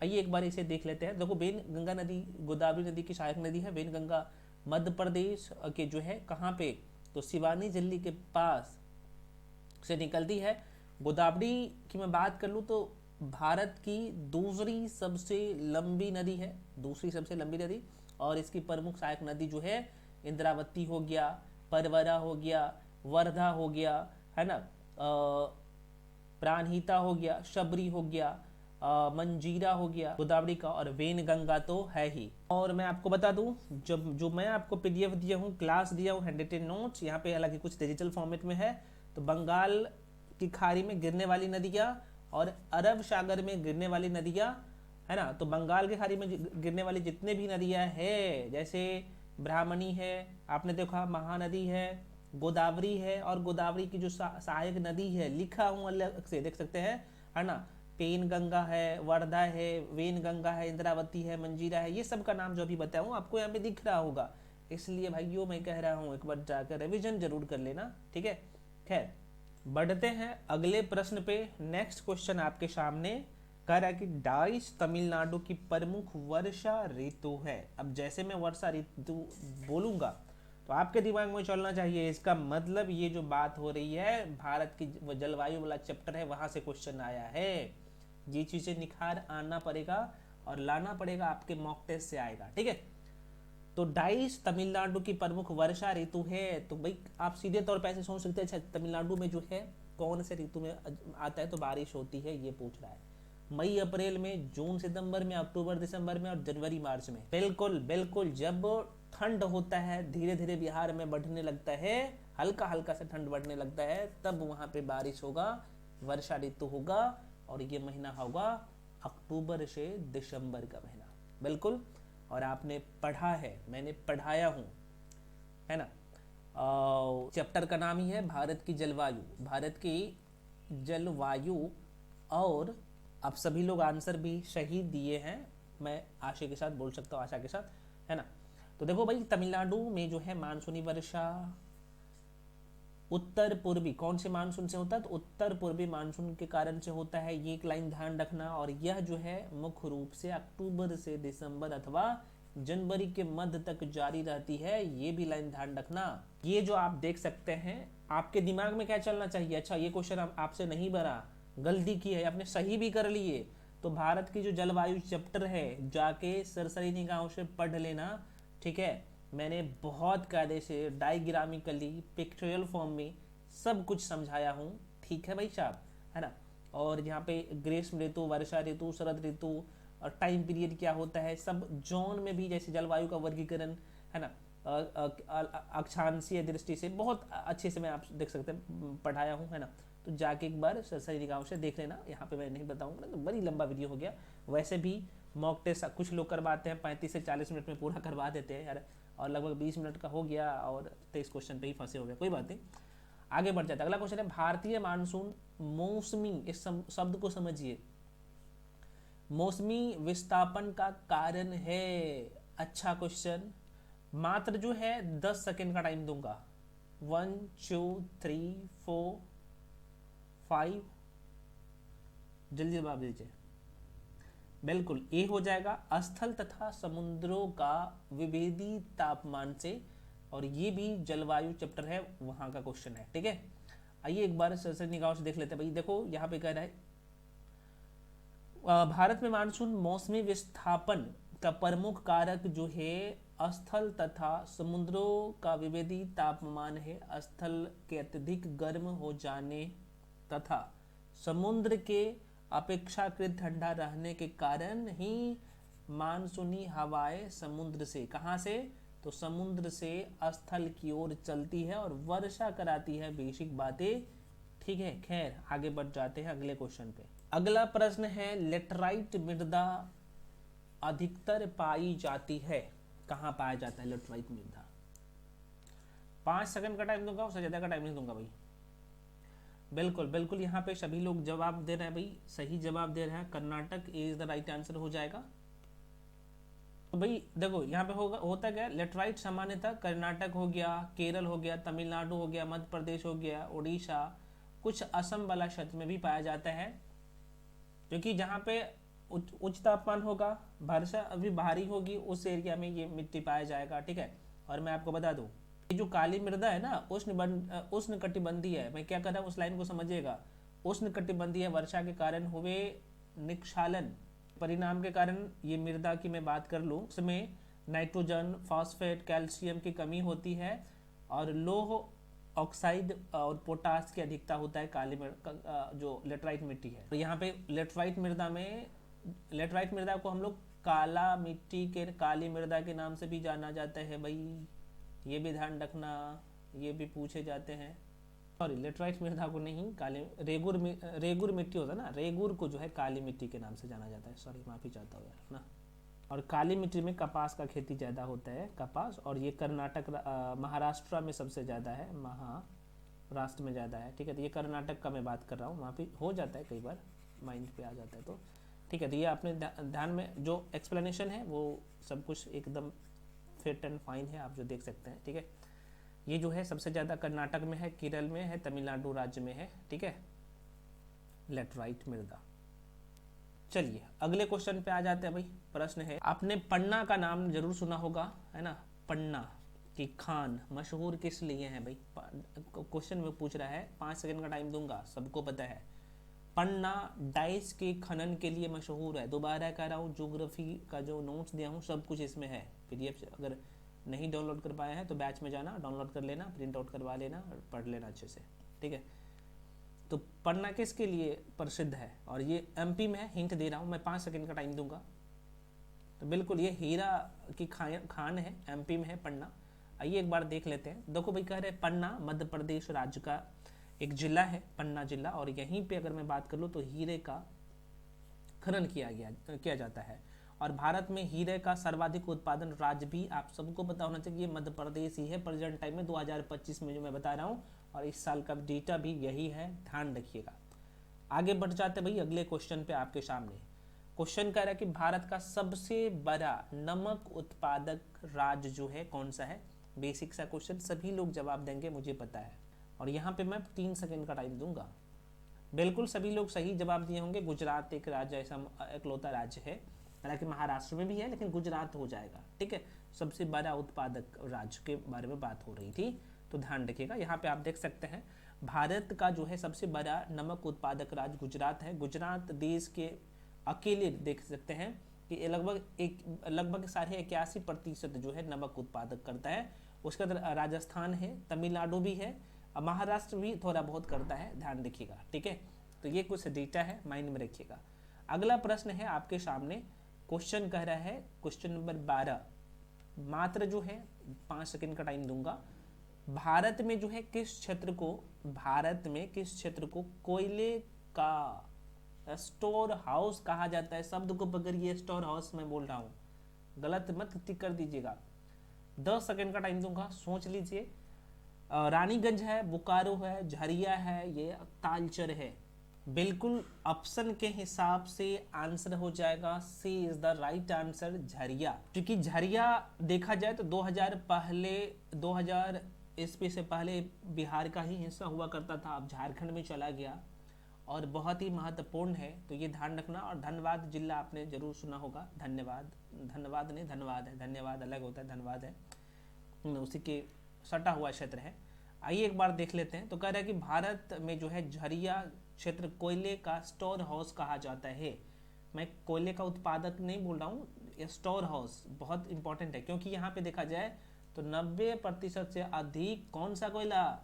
आइए एक बार इसे देख लेते हैं। देखो, वेन गंगा नदी गोदावरी नदी की सहायक नदी है। वेन गंगा मध्य प्रदेश के जो है कहाँ पे, तो सिवानी जिले के पास से निकलती है। गोदावरी की मैं बात कर लूँ तो भारत की दूसरी सबसे लंबी नदी है, दूसरी सबसे लंबी नदी। और इसकी प्रमुख सहायक नदी जो है इंद्रावती हो गया, परवरा हो गया, वर्धा हो गया, है ना, प्राणहिता हो गया, शबरी हो गया, मंजीरा हो गया गोदावरी का, और वेन गंगा तो है ही। और मैं आपको बता दूं, जब जो मैं आपको पीडीएफ दिया हूँ, क्लास दिया हूँ, हैंड रिटन नोट्स, यहाँ पे हालांकि कुछ डिजिटल फॉर्मेट में है। तो बंगाल की खाड़ी में गिरने वाली नदियाँ और अरब सागर में गिरने वाली नदियाँ, है ना, तो बंगाल की खाड़ी में गिरने वाली जितने भी नदियाँ है, जैसे ब्राह्मणी है, आपने देखा महानदी है, गोदावरी है, और गोदावरी की जो सहायक नदी है, लिखा हूँ अलग से, देख सकते हैं, है ना, पेन गंगा है, वर्धा है, वेन गंगा है, इंद्रावती है, मंजीरा है, ये सब का नाम जो अभी बताया हूँ आपको यहाँ पे दिख रहा होगा। इसलिए भाइयों मैं कह रहा हूँ एक बार जाकर रिवीजन जरूर कर लेना, ठीक है। खैर, बढ़ते हैं अगले प्रश्न पे। नेक्स्ट क्वेश्चन आपके सामने कह रहा है कि डाइस तमिलनाडु की प्रमुख वर्षा ऋतु है। अब जैसे मैं वर्षा ऋतु बोलूंगा तो आपके दिमाग में चलना चाहिए, इसका मतलब ये जो बात हो रही है भारत की जलवायु वाला चैप्टर है, वहां से क्वेश्चन आया है। ये चीजें निखार आना पड़ेगा और लाना पड़ेगा, आपके मॉक टेस्ट से आएगा, ठीक है। तो डाइस तमिलनाडु की प्रमुख वर्षा ऋतु है। तो भाई आप सीधे तौर पर ऐसे सोच सकते हैं, अच्छा तमिलनाडु में जो है कौन से ऋतु में आता है तो बारिश होती है, ये पूछ रहा है। मई अप्रैल में, जून सितंबर में, अक्टूबर दिसंबर में, और जनवरी मार्च में। बिल्कुल बिल्कुल, जब ठंड होता है, धीरे धीरे बिहार में बढ़ने लगता है, हल्का हल्का से ठंड बढ़ने लगता है, तब वहां पे बारिश होगा, वर्षा ऋतु होगा। और ये महीना होगा अक्टूबर से दिसंबर का महीना, बिल्कुल। और आपने पढ़ा है, मैंने पढ़ाया हूँ, है ना। चैप्टर का नाम ही है भारत की जलवायु, भारत की जलवायु। और आप सभी लोग आंसर भी सही दिए हैं, मैं आशा के साथ बोल सकता हूँ, आशा के साथ, है ना। तो देखो भाई, तमिलनाडु में जो है मानसूनी वर्षा उत्तर पूर्वी, कौन से मानसून से होता है, तो उत्तर पूर्वी मानसून के कारण से होता है, ये एक लाइन ध्यान रखना। और यह जो है मुख्य रूप से अक्टूबर से दिसंबर अथवा जनवरी के मध्य तक जारी रहती है, ये भी लाइन ध्यान रखना। ये जो आप देख सकते हैं, आपके दिमाग में क्या चलना चाहिए, अच्छा ये क्वेश्चन आपसे नहीं बना, गलती की है, आपने सही भी कर लिए, तो भारत की जो जलवायु चैप्टर है जाके सरसरी निगाहों से पढ़ लेना, ठीक है। मैंने बहुत कायदे से डायग्रामिकली पिक्चरल फॉर्म में सब कुछ समझाया हूँ, ठीक है भाई साहब, है ना। और यहाँ पे ग्रीष्म ऋतु, वर्षा ऋतु, शरद ऋतु, और टाइम पीरियड क्या होता है, सब जोन में भी, जैसे जलवायु का वर्गीकरण, है ना, अक्षांशीय दृष्टि से बहुत अच्छे से मैं आप देख सकते हैं पढ़ाया हूँ, है ना। तो जाके एक बार सरसरी निगाहों से देख लेना, यहाँ पे मैं नहीं बताऊँगा, तो बड़ी लंबा वीडियो हो गया। वैसे भी मॉक टेस्ट कुछ लोग करवाते हैं 35 से 40 मिनट में पूरा करवा देते हैं यार, और लगभग 20 मिनट का हो गया और 23 क्वेश्चन पे ही फंसे हो गया, कोई बात नहीं, आगे बढ़ जाता है। अगला क्वेश्चन है, भारतीय मानसून मौसमी, इस शब्द को समझिए, मौसमी विस्थापन का कारण है। अच्छा क्वेश्चन, मात्र जो है 10 सेकेंड का टाइम दूंगा, 1 2 3 4 5, जल्दी जवाब दीजिए। बिल्कुल, ए हो जाएगा, स्थल तथा समुद्रों का विभेदी तापमान से, और ये भी जलवायु चैप्टर है, वहां का क्वेश्चन है, ठीक है। आइए एक बार सरसरी निगाहों से देख लेते हैं। भाई देखो, यहाँ पे कह रहा है भारत में मानसून मौसमी विस्थापन का प्रमुख कारक जो है स्थल तथा समुद्रों का विभेदी तापमान है। स्थल के अत्यधिक गर्म हो जाने तथा समुद्र के अपेक्षाकृत ठंडा रहने के कारण ही मानसूनी हवाएं समुद्र से, कहाँ से, तो समुद्र से स्थल की ओर चलती है और वर्षा कराती है, बेसिक बातें, ठीक है। खैर, आगे बढ़ जाते हैं अगले क्वेश्चन पे। अगला प्रश्न है, लेटराइट मृदा अधिकतर पाई जाती है, कहाँ पाया जाता है लेटराइट मृदा। 5 सेकंड का टाइम दूंगा, उससे ज्यादा का टाइम नहीं दूंगा भाई। बिल्कुल बिल्कुल, यहाँ पे सभी लोग जवाब दे रहे हैं भाई, सही जवाब दे रहे हैं, Karnataka is the right answer हो जाएगा। तो भाई देखो यहाँ पे होता क्या, लेटराइट सामान्यतः कर्नाटक हो गया, केरल हो गया, तमिलनाडु हो गया, मध्य प्रदेश हो गया, उड़ीसा, कुछ असम वाला क्षेत्र में भी पाया जाता है, क्योंकि जहाँ पे उच्च तापमान होगा, वर्षा अभी भारी होगी, उस एरिया में ये मिट्टी पाया जाएगा। ठीक है, और मैं आपको बता दूं, ये जो काली मृदा है ना, उष्ण कटिबंधीय है। मैं क्या कर रहा हूँ उस लाइन को समझिएगा। उष्ण कटिबंधीय वर्षा के कारण हुए निक्षालन परिणाम के कारण ये मृदा की मैं बात कर लूँ, उसमें नाइट्रोजन, फॉस्फेट, कैल्शियम की कमी होती है, और लोह ऑक्साइड और पोटास की अधिकता होता है काली जो लेटराइट मिट्टी है। तो यहाँ पे लेटराइट मृदा को हम लोग काला मिट्टी के, काली मृदा के नाम से भी जाना जाता है भाई, ये भी ध्यान रखना, ये भी पूछे जाते हैं। सॉरी, लेटराइट मृदा को नहीं, काली रेगुर मिट्टी होता है ना, रेगुर को जो है काली मिट्टी के नाम से जाना जाता है। सॉरी, माफी चाहता हूँ यार ना। और काली मिट्टी में कपास का खेती ज़्यादा होता है, कपास, और ये कर्नाटक महाराष्ट्र में सबसे ज़्यादा है, महाराष्ट्र में ज़्यादा है। ठीक है, तो ये कर्नाटक का मैं बात कर रहा हूँ, वहाँ पे हो जाता है, कई बार माइंड पे आ जाता है। तो ठीक है, तो ये आपने ध्यान में जो एक्सप्लेनेशन है वो सब कुछ एकदम फिट एंड फाइन है, आप जो देख सकते हैं। ठीक है, ये जो है सबसे ज़्यादा कर्नाटक में है, केरल में है, तमिलनाडु राज्य में है। ठीक है, लेटराइट मृदा। चलिए अगले क्वेश्चन पे आ जाते हैं भाई। प्रश्न है, आपने पन्ना का नाम जरूर सुना होगा, है ना। पन्ना की खान मशहूर किस लिए है भाई? क्वेश्चन में पूछ रहा है, 5 सेकंड का टाइम दूंगा, सबको पता है। पन्ना डाइस के खनन के लिए मशहूर है। दोबारा कह रहा हूँ, ज्योग्राफी का जो नोट्स दिया हूँ सब कुछ इसमें है। पीडीएफ अगर नहीं डाउनलोड कर पाया है तो बैच में जाना, डाउनलोड कर लेना, प्रिंट आउट करवा लेना और पढ़ लेना अच्छे से। ठीक है, तो पन्ना किसके लिए प्रसिद्ध है? और ये एमपी में है, हिंट दे रहा हूँ मैं, 5 सेकंड का टाइम दूंगा। तो बिल्कुल ये हीरा की खान है, एमपी में है पन्ना। आइए एक बार देख लेते हैं। देखो भाई, कह रहे हैं पन्ना मध्य प्रदेश राज्य का एक जिला है, पन्ना जिला, और यहीं पे अगर मैं बात कर लूँ तो हीरे का खनन किया जाता है। और भारत में हीरे का सर्वाधिक उत्पादन राज्य भी आप सबको पता होना चाहिए, मध्य प्रदेश ही है प्रेजेंट टाइम में 2025 में जो मैं बता रहा हूँ, और इस साल का डेटा भी यही है, ध्यान रखिएगा। आगे बढ़ जाते भाई अगले क्वेश्चन पे आपके सामने। क्वेश्चन कह रहा है कि भारत का सबसे बड़ा नमक उत्पादक राज्य जो है कौन सा है? बेसिक सा क्वेश्चन, सभी लोग जवाब देंगे मुझे पता है, और यहाँ पे मैं 3 सेकंड का टाइम दूंगा। बिल्कुल सभी लोग सही जवाब दिए होंगे। गुजरात एक राज्य, ऐसा इकलौता राज्य है, हालांकि महाराष्ट्र में भी है, लेकिन गुजरात हो जाएगा। ठीक है, सबसे बड़ा उत्पादक राज्य के बारे में बात हो रही थी, तो ध्यान रखिएगा। यहाँ पे आप देख सकते हैं, भारत का जो है सबसे बड़ा नमक उत्पादक राज्य गुजरात है। गुजरात देश के अकेले देख सकते हैं कि लगभग 81% जो है नमक उत्पादक करता है। उसके अंदर राजस्थान है, तमिलनाडु भी है, महाराष्ट्र भी थोड़ा बहुत करता है, ध्यान रखिएगा। ठीक है, तो ये कुछ डेटा है, माइंड में रखिएगा। अगला प्रश्न है आपके सामने। क्वेश्चन कह रहा है, क्वेश्चन नंबर 12, मात्र जो है 5 सेकंड का टाइम दूंगा। भारत में जो है भारत में किस क्षेत्र को कोयले का स्टोर हाउस कहा जाता है? शब्द को पकड़िए, स्टोर हाउस में बोल रहा हूँ, गलत मत टिक कर दीजिएगा। 10 सेकंड का टाइम दूंगा, सोच लीजिए। रानीगंज है, बोकारो है, झरिया है, ये तालचर है। बिल्कुल ऑप्शन के हिसाब से आंसर हो जाएगा, C is the right answer, Jharia. क्योंकि झरिया देखा जाए तो 2000 ईस्वी से पहले बिहार का ही हिस्सा हुआ करता था, अब झारखंड में चला गया, और बहुत ही महत्वपूर्ण है, तो ये ध्यान रखना। और धनबाद जिला आपने जरूर सुना होगा। धन्यवाद नहीं, धन्यवाद है, धन्यवाद अलग होता है, धनबाद है, उसी के सटा हुआ क्षेत्र है। आइए एक बार देख लेते हैं। तो कह रहा है कि भारत में जो है झरिया क्षेत्र कोयले का स्टोर हाउस कहा जाता है। मैं कोयले का उत्पादक नहीं बोल रहा हूँ, स्टोर हाउस बहुत इंपॉर्टेंट है, क्योंकि यहाँ पे देखा जाए तो 90% से अधिक कौन सा कोयला?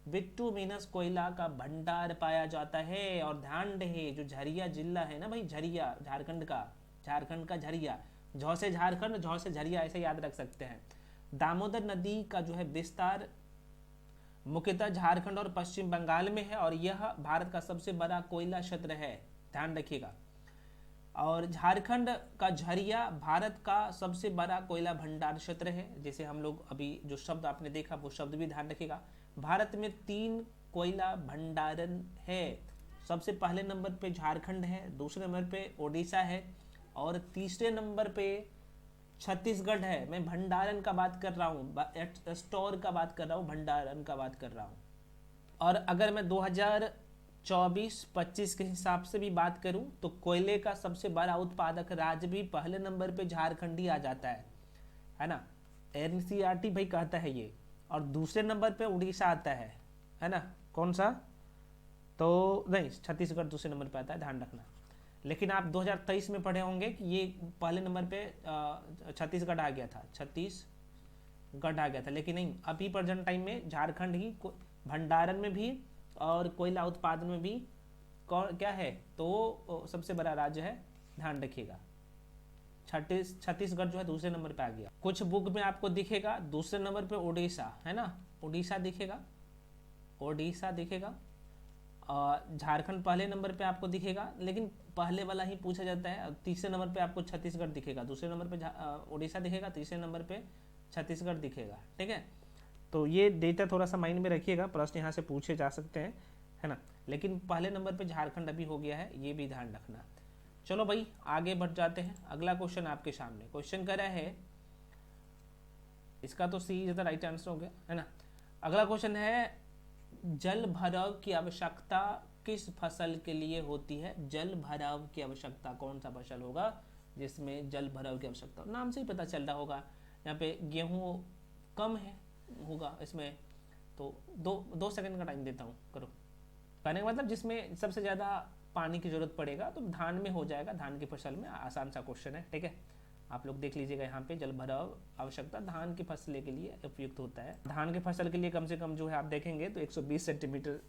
बिट्टूमिनस कोयला का भंडार पाया जाता है। और ध्यान रहे, जो झरिया जिला है ना भाई, झरिया झारखंड का झरिया, झौ से झारखंड, झौ से झरिया, ऐसे याद रख सकते हैं। दामोदर नदी का जो है विस्तार मुख्यतः झारखंड और पश्चिम बंगाल में है, और यह भारत का सबसे बड़ा कोयला क्षेत्र है, ध्यान रखिएगा। और झारखंड का झरिया भारत का सबसे बड़ा कोयला भंडार क्षेत्र है। जैसे हम लोग अभी जो शब्द आपने देखा वो शब्द भी ध्यान रखिएगा। भारत में 3 कोयला भंडारण है। सबसे पहले नंबर पे झारखंड है, दूसरे नंबर पे ओडिशा है, और तीसरे नंबर पे छत्तीसगढ़ है। मैं भंडारण का बात कर रहा हूँ, स्टोर का बात कर रहा हूँ, भंडारण का बात कर रहा हूँ। और अगर मैं 2024-25 के हिसाब से भी बात करूं तो कोयले का सबसे बड़ा उत्पादक राज्य भी पहले नंबर पे झारखंड ही आ जाता है ना। एनसीईआरटी भाई कहता है ये। और दूसरे नंबर पे उड़ीसा आता है ना। कौन सा? तो नहीं, छत्तीसगढ़ दूसरे नंबर पे आता है, ध्यान रखना। लेकिन आप 2023 में पढ़े होंगे कि ये पहले नंबर पे छत्तीसगढ़ आ गया था, छत्तीसगढ़ आ गया था। लेकिन नहीं, अभी प्रेजेंट टाइम में झारखंड ही भंडारण में भी और कोयला उत्पादन में भी कौन क्या है, तो सबसे बड़ा राज्य है, ध्यान रखिएगा। छत्तीसगढ़ जो है दूसरे नंबर पे आ गया। कुछ बुक में आपको दिखेगा दूसरे नंबर पे उड़ीसा, है ना, उड़ीसा दिखेगा, ओडिशा दिखेगा। झारखंड पहले नंबर पे आपको दिखेगा, लेकिन पहले वाला ही पूछा जाता है। तीसरे नंबर पे आपको छत्तीसगढ़ दिखेगा, दूसरे नंबर पे उड़ीसा दिखेगा, तीसरे नंबर पे छत्तीसगढ़ दिखेगा, ठीक है। तो ये डेटा थोड़ा सा माइंड में रखिएगा, प्रश्न यहाँ से पूछे जा सकते हैं, है ना। लेकिन पहले नंबर पे झारखंड अभी हो गया है, ये भी ध्यान रखना। चलो भाई आगे बढ़ जाते हैं। अगला क्वेश्चन आपके सामने क्वेश्चन कर रहा है, इसका तो सी इज द राइट आंसर हो गया, है ना। अगला क्वेश्चन है, जल भराव की आवश्यकता किस फसल के लिए होती है? जल भराव की आवश्यकता कौन सा फसल होगा जिसमें जल भराव की आवश्यकता? नाम से ही पता चल रहा होगा, यहाँ पे गेहूँ कम है होगा इसमें, तो दो सेकंड का टाइम देता हूँ, करो। कहने का मतलब जिसमें सबसे ज़्यादा पानी की जरूरत पड़ेगा तो धान में हो जाएगा, धान की फसल में। आसान सा क्वेश्चन है, ठीक है। आप लोग देख लीजिएगा, यहाँ पे जल भराव आवश्यकता धान की फसल के लिए उपयुक्त होता है। धान की फसल के लिए कम से कम जो है आप देखेंगे तो 120 सेंटीमीटर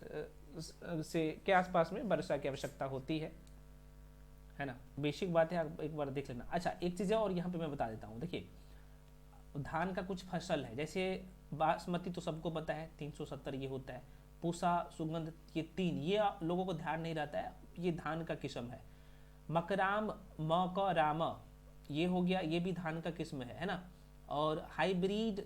से के आसपास में वर्षा की आवश्यकता होती है ना। बेसिक बात है, आप एक बार देख लेना। अच्छा एक चीज़ है और यहाँ पे मैं बता देता हूँ, देखिए धान का कुछ फसल है, जैसे बासमती तो सबको पता है 370 ये होता है, पूसा, सुगंध, ये 3, ये लोगों को ध्यान नहीं रहता है, ये धान का किस्म है। मकराम, मकरामा, ये हो गया, ये भी धान का किस्म है ना। और हाइब्रिड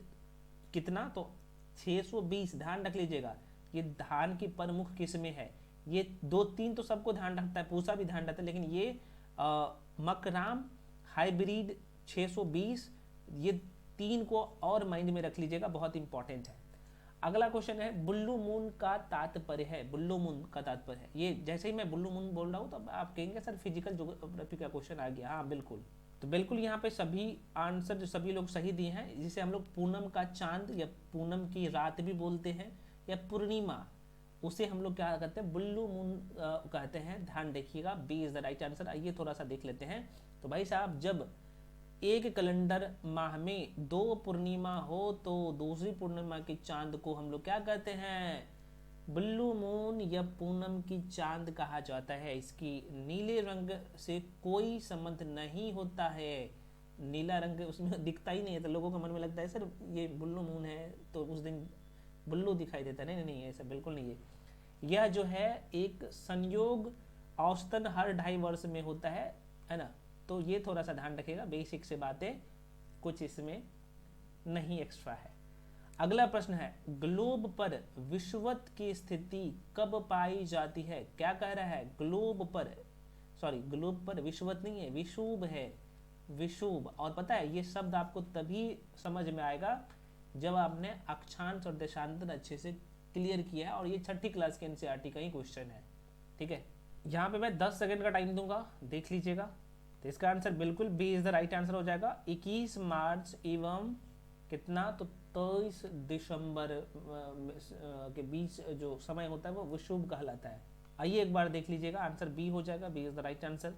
कितना, तो 620, ध्यान रख लीजिएगा, ये धान की प्रमुख किस्में है। ये 2-3 तो सबको ध्यान रखता है, पूसा भी ध्यान रखता है, लेकिन ये मकराम, हाइब्रिड 620, ये 3 को और माइंड में रख लीजिएगा, बहुत इंपॉर्टेंट है। अगला क्वेश्चन है, बुल्लू मून का तात्पर्य है। बुल्लू मून का तात्पर्य है, ये जैसे ही मैं बुल्लू मून बोल रहा हूँ तो आप कहेंगे सर फिजिकल ज्योग्राफी का क्वेश्चन आ गया। हाँ बिल्कुल, तो बिल्कुल यहाँ पे सभी आंसर जो सभी लोग सही दिए हैं, जिसे हम लोग पूनम का चांद या पूनम की रात भी बोलते हैं, या पूर्णिमा, उसे हम लोग क्या कहते हैं, बुल्लू मून कहते हैं। ध्यान देखिएगा, B is the right answer. आइए थोड़ा सा देख लेते हैं। तो भाई साहब, जब एक कैलेंडर माह में 2 पूर्णिमा हो तो दूसरी पूर्णिमा के चांद को हम लोग क्या कहते हैं, बुल्लू मून या पूनम की चांद कहा जाता है। इसकी नीले रंग से कोई संबंध नहीं होता है, नीला रंग उसमें दिखता ही नहीं है, तो लोगों के मन में लगता है सर ये बुल्लू मून है तो उस दिन बुल्लू दिखाई देता है। नहीं नहीं, ऐसा बिल्कुल नहीं है। यह जो है एक संयोग औसतन हर 2.5 वर्ष में होता है ना। तो ये थोड़ा सा ध्यान रखिएगा, बेसिक से बातें, कुछ इसमें नहीं एक्स्ट्रा है। अगला प्रश्न है, ग्लोब पर विषुवत की स्थिति कब पाई जाती है? क्या कह रहा है, ग्लोब पर विषुवत नहीं है, विषुव है, विषुव। और पता है ये शब्द आपको तभी समझ में आएगा जब आपने अक्षांश और देशांतर अच्छे से क्लियर किया है, और ये 6ठी क्लास के एनसीईआरटी का ही क्वेश्चन है, ठीक है। यहाँ पे मैं 10 सेकंड का टाइम दूंगा, देख लीजिएगा। तो इसका आंसर बिल्कुल B is the right answer हो जाएगा। 21 मार्च एवं कितना, तो 23 दिसंबर के बीच जो समय होता है वो विषुव कहलाता है। आइए एक बार देख लीजिएगा, आंसर बी हो जाएगा, B is the right answer.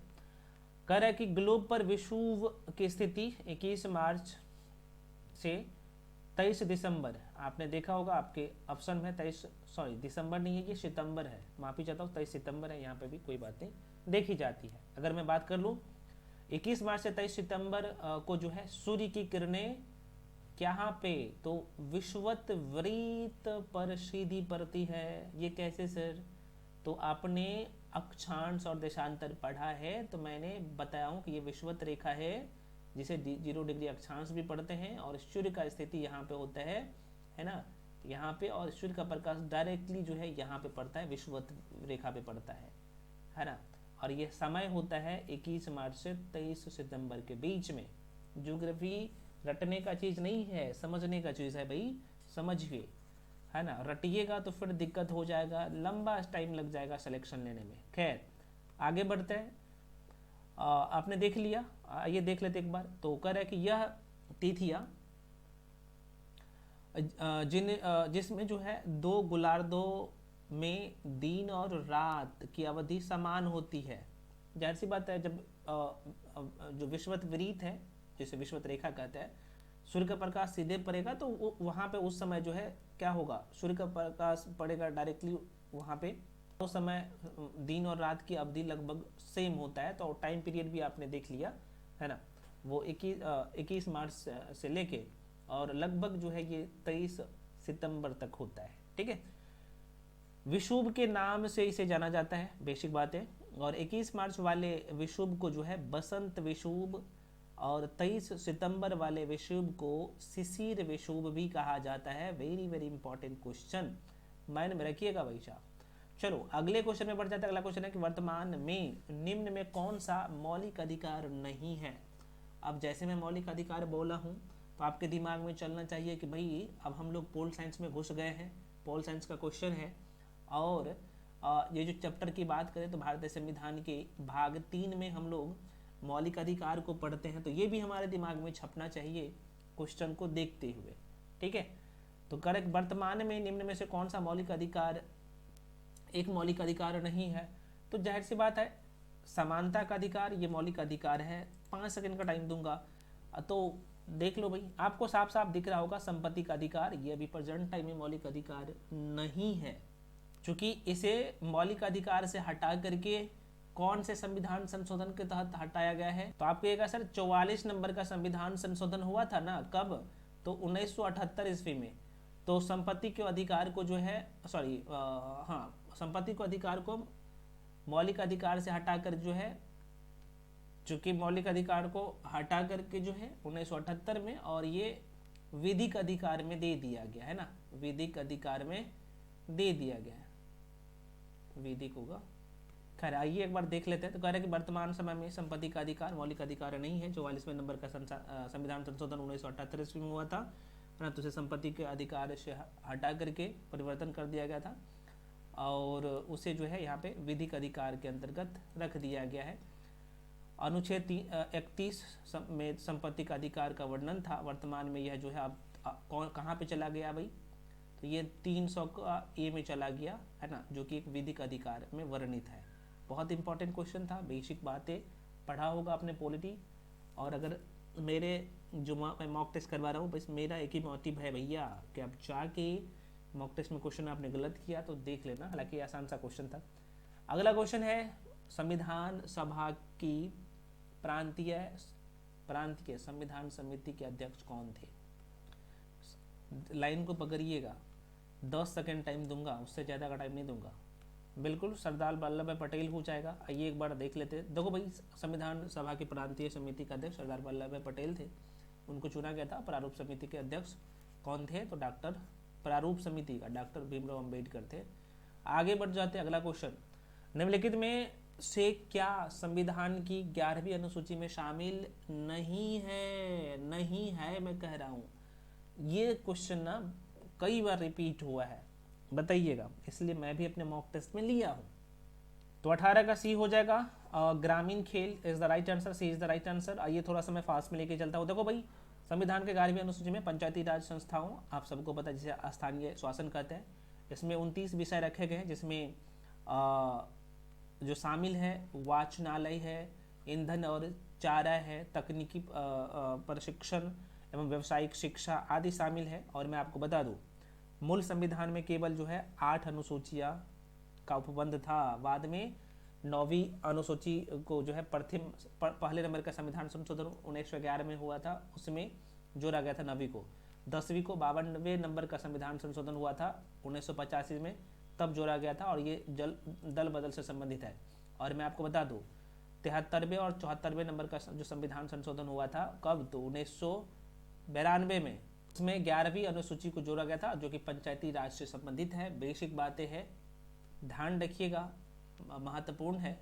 कह रहा है कि ग्लोब पर विषुव की स्थिति 21 मार्च से 23 दिसंबर, आपने देखा होगा आपके ऑप्शन में 23, दिसंबर नहीं है, ये सितंबर है, माफी चाहता हूँ, 23 सितंबर है, यहाँ पे भी कोई बात नहीं, देखी जाती है। अगर मैं बात कर लूँ 21 मार्च से 23 सितंबर को जो है सूर्य की किरणें यहाँ पे तो विषुवत वृत्त पर सीधी पड़ती है। ये कैसे सर? तो आपने अक्षांश और देशांतर पढ़ा है, तो मैंने बताया हूँ कि ये विषुवत रेखा है जिसे 0 डिग्री अक्षांश भी पढ़ते हैं, और सूर्य का स्थिति यहाँ पे होता है ना, यहाँ पे, और सूर्य का प्रकाश डायरेक्टली जो है यहाँ पे पड़ता है, विषुवत रेखा पे पड़ता है ना। और ये समय होता है 21 मार्च से 23 सितंबर के बीच में, ज्योग्राफी रटने का चीज़ नहीं है, समझने का चीज़ है भाई, समझिए, है ना। रटिएगा तो फिर दिक्कत हो जाएगा, लंबा टाइम लग जाएगा सिलेक्शन लेने में। खैर आगे बढ़ते हैं। आपने देख लिया, ये देख लेते एक बार। तो कह रहा है कि यह तिथियां जिसमें जो है दो गोलार्धों में दिन और रात की अवधि समान होती है। जाहिर सी बात है, जब जो विषुवत विरीत है, जिसे विषुवत रेखा कहते हैं, सूर्य का प्रकाश सीधे पड़ेगा तो वहाँ पे उस समय जो है क्या होगा, सूर्य का प्रकाश पड़ेगा डायरेक्टली वहाँ पे, उस समय दिन और रात की अवधि लगभग सेम होता है। तो टाइम पीरियड भी आपने देख लिया है ना, वो 21 मार्च से लेके और लगभग जो है ये 23 सितंबर तक होता है। ठीक है, विषुव के नाम से इसे जाना जाता है, बेसिक बात है। और 21 मार्च वाले विषुव को जो है बसंत विषुव और 23 सितंबर वाले विषुव को शिशिर विषुव भी कहा जाता है। Very very important question, mind में रखिएगा भाई साहब। चलो अगले क्वेश्चन में बढ़ जाता है। अगला क्वेश्चन है कि वर्तमान में निम्न में कौन सा मौलिक अधिकार नहीं है। अब जैसे मैं मौलिक अधिकार बोला हूँ तो आपके दिमाग में चलना चाहिए कि भाई अब हम लोग पोल साइंस में घुस गए हैं, पोल साइंस का क्वेश्चन है। और ये जो चैप्टर की बात करें तो भारतीय संविधान के भाग 3 में हम लोग मौलिक अधिकार को पढ़ते हैं, तो ये भी हमारे दिमाग में छपना चाहिए क्वेश्चन को देखते हुए। ठीक है, तो करेक्ट, वर्तमान में निम्न में से कौन सा मौलिक अधिकार एक मौलिक अधिकार नहीं है। तो जाहिर सी बात है समानता का अधिकार ये मौलिक अधिकार है। 5 सेकंड का टाइम दूंगा तो देख लो भाई, आपको साफ साफ दिख रहा होगा संपत्ति का अधिकार ये अभी प्रेजेंट टाइम में मौलिक अधिकार नहीं है, क्योंकि इसे मौलिक अधिकार से हटा करके कौन से संविधान संशोधन के तहत हटाया गया है। तो आपको एक सर 44 नंबर का संविधान संशोधन हुआ था ना, कब, तो 1978 ईस्वी में। तो संपत्ति के अधिकार को जो है संपत्ति को अधिकार को मौलिक अधिकार से हटाकर जो है, चूंकि मौलिक अधिकार को हटा करके जो है 1978 में, और ये विधिक अधिकार में दे दिया गया है ना, विधिक अधिकार में दे दिया गया है, विधिक होगा। खैर आइए एक बार देख लेते हैं। तो कह रहे हैं कि वर्तमान समय में संपत्ति का अधिकार मौलिक अधिकार नहीं है। 44वें नंबर का संविधान संशोधन 1978 ईस्वी में हुआ था, परंतु उसे संपत्ति के अधिकार से हटा करके परिवर्तन कर दिया गया था और उसे जो है यहाँ पे विधिक अधिकार के अंतर्गत रख दिया गया है। अनुच्छेद 31 में संपत्ति का अधिकार का वर्णन था। वर्तमान में यह जो है अब कहाँ पे चला गया भाई, तो ये 300 का ए में चला गया है ना, जो कि एक विधिक अधिकार में वर्णित है। बहुत इंपॉर्टेंट क्वेश्चन था, बेसिक बातें पढ़ा होगा आपने पॉलिटी। और अगर मेरे जो मैं मॉक टेस्ट करवा रहा हूँ, बस मेरा एक ही मोटिव है भैया कि अब जाके मॉक टेस्ट में क्वेश्चन आपने गलत किया तो देख लेना, हालांकि आसान सा क्वेश्चन था। अगला क्वेश्चन है संविधान सभा की प्रांतीय संविधान समिति के अध्यक्ष कौन थे। लाइन को पकड़िएगा, 10 सेकंड टाइम दूंगा, उससे ज़्यादा का टाइम नहीं दूंगा। बिल्कुल सरदार वल्लभ भाई पटेल हो जाएगा। आइए एक बार देख लेते हैं। देखो भाई, संविधान सभा की प्रांतीय समिति का अध्यक्ष सरदार वल्लभ भाई पटेल थे, उनको चुना गया था। प्रारूप समिति के अध्यक्ष कौन थे, तो प्रारूप समिति का डॉक्टर भीमराव अम्बेडकर थे। आगे बढ़ जाते हैं। अगला क्वेश्चन, निम्नलिखित में से क्या संविधान की 11वीं अनुसूची में शामिल नहीं है, मैं कह रहा हूँ। ये क्वेश्चन ना कई बार रिपीट हुआ है, बताइएगा, इसलिए मैं भी अपने मॉक टेस्ट में लिया हूँ। तो 18 का सी हो जाएगा, ग्रामीण खेल is the right answer, C is the right answer. आइए थोड़ा सा मैं फास्ट में लेके चलता हूँ। देखो भाई, संविधान के 11वीं अनुसूची में पंचायती राज संस्थाओं, आप सबको पता है जिसे स्थानीय शासन कहते हैं, इसमें 29 विषय रखे गए हैं, जिसमें जो शामिल है वाचनालय है, ईंधन और चारा है, तकनीकी प्रशिक्षण एवं व्यावसायिक शिक्षा आदि शामिल है। और मैं आपको बता दूं, मूल संविधान में केवल जो है 8 अनुसूचियां का उपबंध था। बाद में 9वीं अनुसूची को जो है पहले नंबर का संविधान संशोधन 1911 में हुआ था, उसमें जोड़ा गया था 9वीं को। 10वीं को 52वें नंबर का संविधान संशोधन हुआ था 1985 में, तब जोड़ा गया था, और ये दल बदल से संबंधित है। और मैं आपको बता दूं, 73वें और 74वें नंबर का जो संविधान संशोधन हुआ था, कब, तो 1992 में, इसमें 11वीं अनुसूची को जोड़ा गया था, जो कि पंचायती राज से संबंधित है। बेसिक बातें हैं, ध्यान रखिएगा, महत्वपूर्ण है।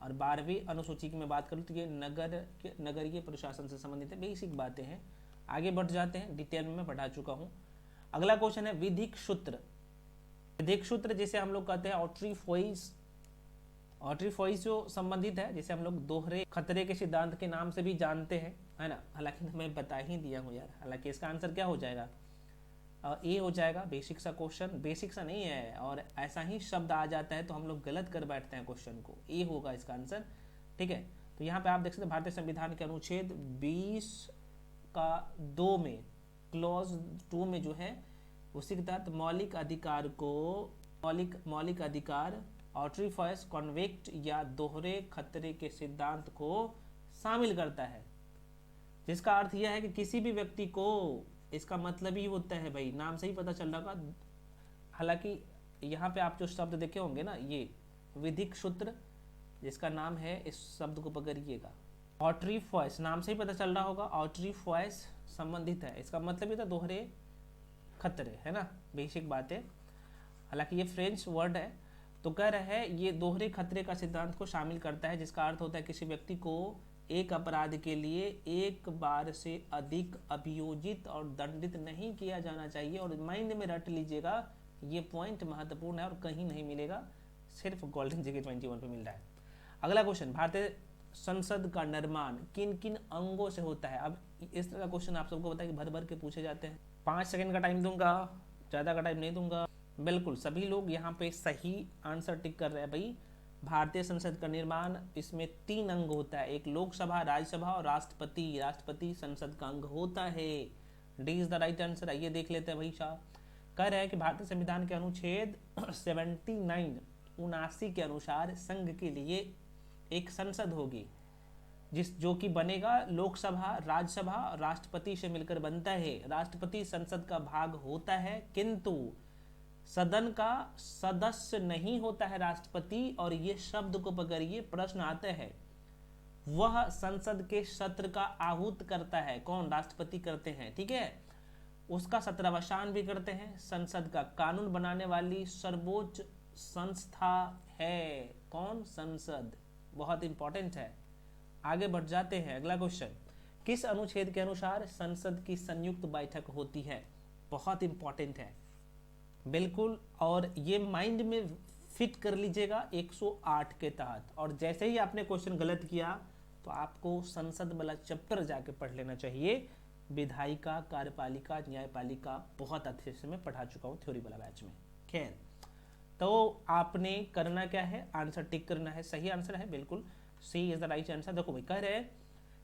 और 12वीं अनुसूची की मैं बात करूँ तो ये नगरीय प्रशासन से संबंधित है। बेसिक बातें हैं, आगे बढ़ जाते हैं, डिटेल में मैं पढ़ा चुका हूँ। अगला क्वेश्चन है विधिक सूत्र। विधिक सूत्र जिसे हम लोग कहते हैं ऑट्रीफॉइस जो संबंधित है, जिसे हम लोग दोहरे खतरे के सिद्धांत के नाम से भी जानते हैं, है ना। हालांकि मैं बता ही दिया हूँ यार। हालांकि इसका आंसर क्या हो जाएगा, ए हो जाएगा। बेसिक सा क्वेश्चन, बेसिक सा नहीं है, और ऐसा ही शब्द आ जाता है तो हम लोग गलत कर बैठते हैं क्वेश्चन को। ए होगा इसका आंसर, ठीक है। तो यहाँ पे आप देख सकते हैं भारतीय संविधान के अनुच्छेद 20 का 2 में, क्लॉज 2 में जो है, उसी के तहत मौलिक अधिकार ऑट्रीफॉइस कॉन्वेक्ट या दोहरे खतरे के सिद्धांत को शामिल करता है, जिसका अर्थ यह है कि किसी भी व्यक्ति को, इसका मतलब ही होता है भाई, नाम से ही पता चल रहा होगा। हालांकि यहाँ पे आप जो शब्द देखे होंगे ना, ये विधिक सूत्र जिसका नाम है, इस शब्द को पकड़िएगा, ऑट्रीफॉइस, नाम से ही पता चल रहा होगा, ऑट्रीफॉइस संबंधित है। इसका मतलब ये था दोहरे खतरे, है ना। बेसिक बात है, हालांकि ये फ्रेंच वर्ड है। तो कह रहे हैं ये दोहरे खतरे का सिद्धांत को शामिल करता है, जिसका अर्थ होता है किसी व्यक्ति को एक अपराध के लिए एक बार से अधिक अभियोजित और दंडित नहीं किया जाना चाहिए। और माइंड में रट लीजिएगा, ये पॉइंट महत्वपूर्ण है और कहीं नहीं मिलेगा, सिर्फ गोल्डन JK 21 पे मिल रहा है। अगला क्वेश्चन, भारतीय संसद का निर्माण किन किन अंगों से होता है। अब इस तरह का क्वेश्चन आप सबको पता है कि भर भर के पूछे जाते हैं। 5 सेकंड का टाइम दूंगा, ज़्यादा का टाइम नहीं दूंगा। बिल्कुल सभी लोग यहाँ पे सही आंसर टिक कर रहे हैं भाई। भारतीय संसद का निर्माण, इसमें 3 अंग होता है, एक लोकसभा, राज्यसभा और राष्ट्रपति। राष्ट्रपति संसद का अंग होता है। D is the right answer. आइए देख लेते हैं भाई शाह। कह रहे हैं कि भारतीय संविधान के अनुच्छेद 79 के अनुसार संघ के लिए एक संसद होगी, जो कि बनेगा लोकसभा, राज्यसभा और राष्ट्रपति से मिलकर बनता है। राष्ट्रपति संसद का भाग होता है, किंतु सदन का सदस्य नहीं होता है राष्ट्रपति। और ये शब्द को पकड़िए, प्रश्न आता है, वह संसद के सत्र का आहूत करता है। कौन? राष्ट्रपति करते हैं, ठीक है। उसका सत्रावसान भी करते हैं। संसद का कानून बनाने वाली सर्वोच्च संस्था है। कौन? संसद। बहुत इंपॉर्टेंट है। आगे बढ़ जाते हैं, अगला क्वेश्चन, किस अनुच्छेद के अनुसार संसद की संयुक्त बैठक होती है? बहुत इंपॉर्टेंट है, बिल्कुल। और ये माइंड में फिट कर लीजिएगा 108 के तहत। और जैसे ही आपने क्वेश्चन गलत किया तो आपको संसद वाला चैप्टर जाके पढ़ लेना चाहिए। विधायिका, कार्यपालिका, न्यायपालिका बहुत अच्छे से मैं पढ़ा चुका हूँ थ्योरी वाला बैच में। खैर, तो आपने करना क्या है, आंसर टिक करना है। सही आंसर है बिल्कुल, सी इज द राइट आंसर। देखो भाई, कह रहे हैं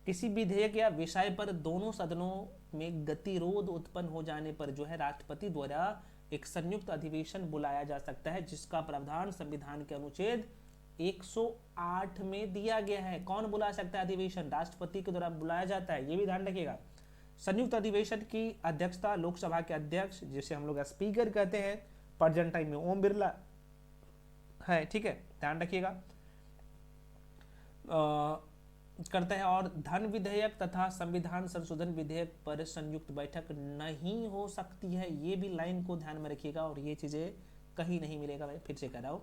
किसी विधेयक या विषय पर दोनों सदनों में गतिरोध उत्पन्न हो जाने पर जो है राष्ट्रपति द्वारा एक संयुक्त अधिवेशन बुलाया जा सकता है, जिसका प्रावधान संविधान के अनुच्छेद 108 में दिया गया है। कौन बुला सकता है अधिवेशन? राष्ट्रपति के द्वारा बुलाया जाता है, ये भी ध्यान रखिएगा। संयुक्त अधिवेशन की अध्यक्षता लोकसभा के अध्यक्ष, जिसे हम लोग स्पीकर कहते हैं, प्रेजेंट टाइम में ओम बिरला है, ठीक है, ध्यान रखिएगा, करते हैं। और धन विधेयक तथा संविधान संशोधन विधेयक पर संयुक्त बैठक नहीं हो सकती है। ये भी लाइन को ध्यान में रखिएगा, और ये चीजें कहीं नहीं मिलेगा भाई, फिर से कह रहा हूँ।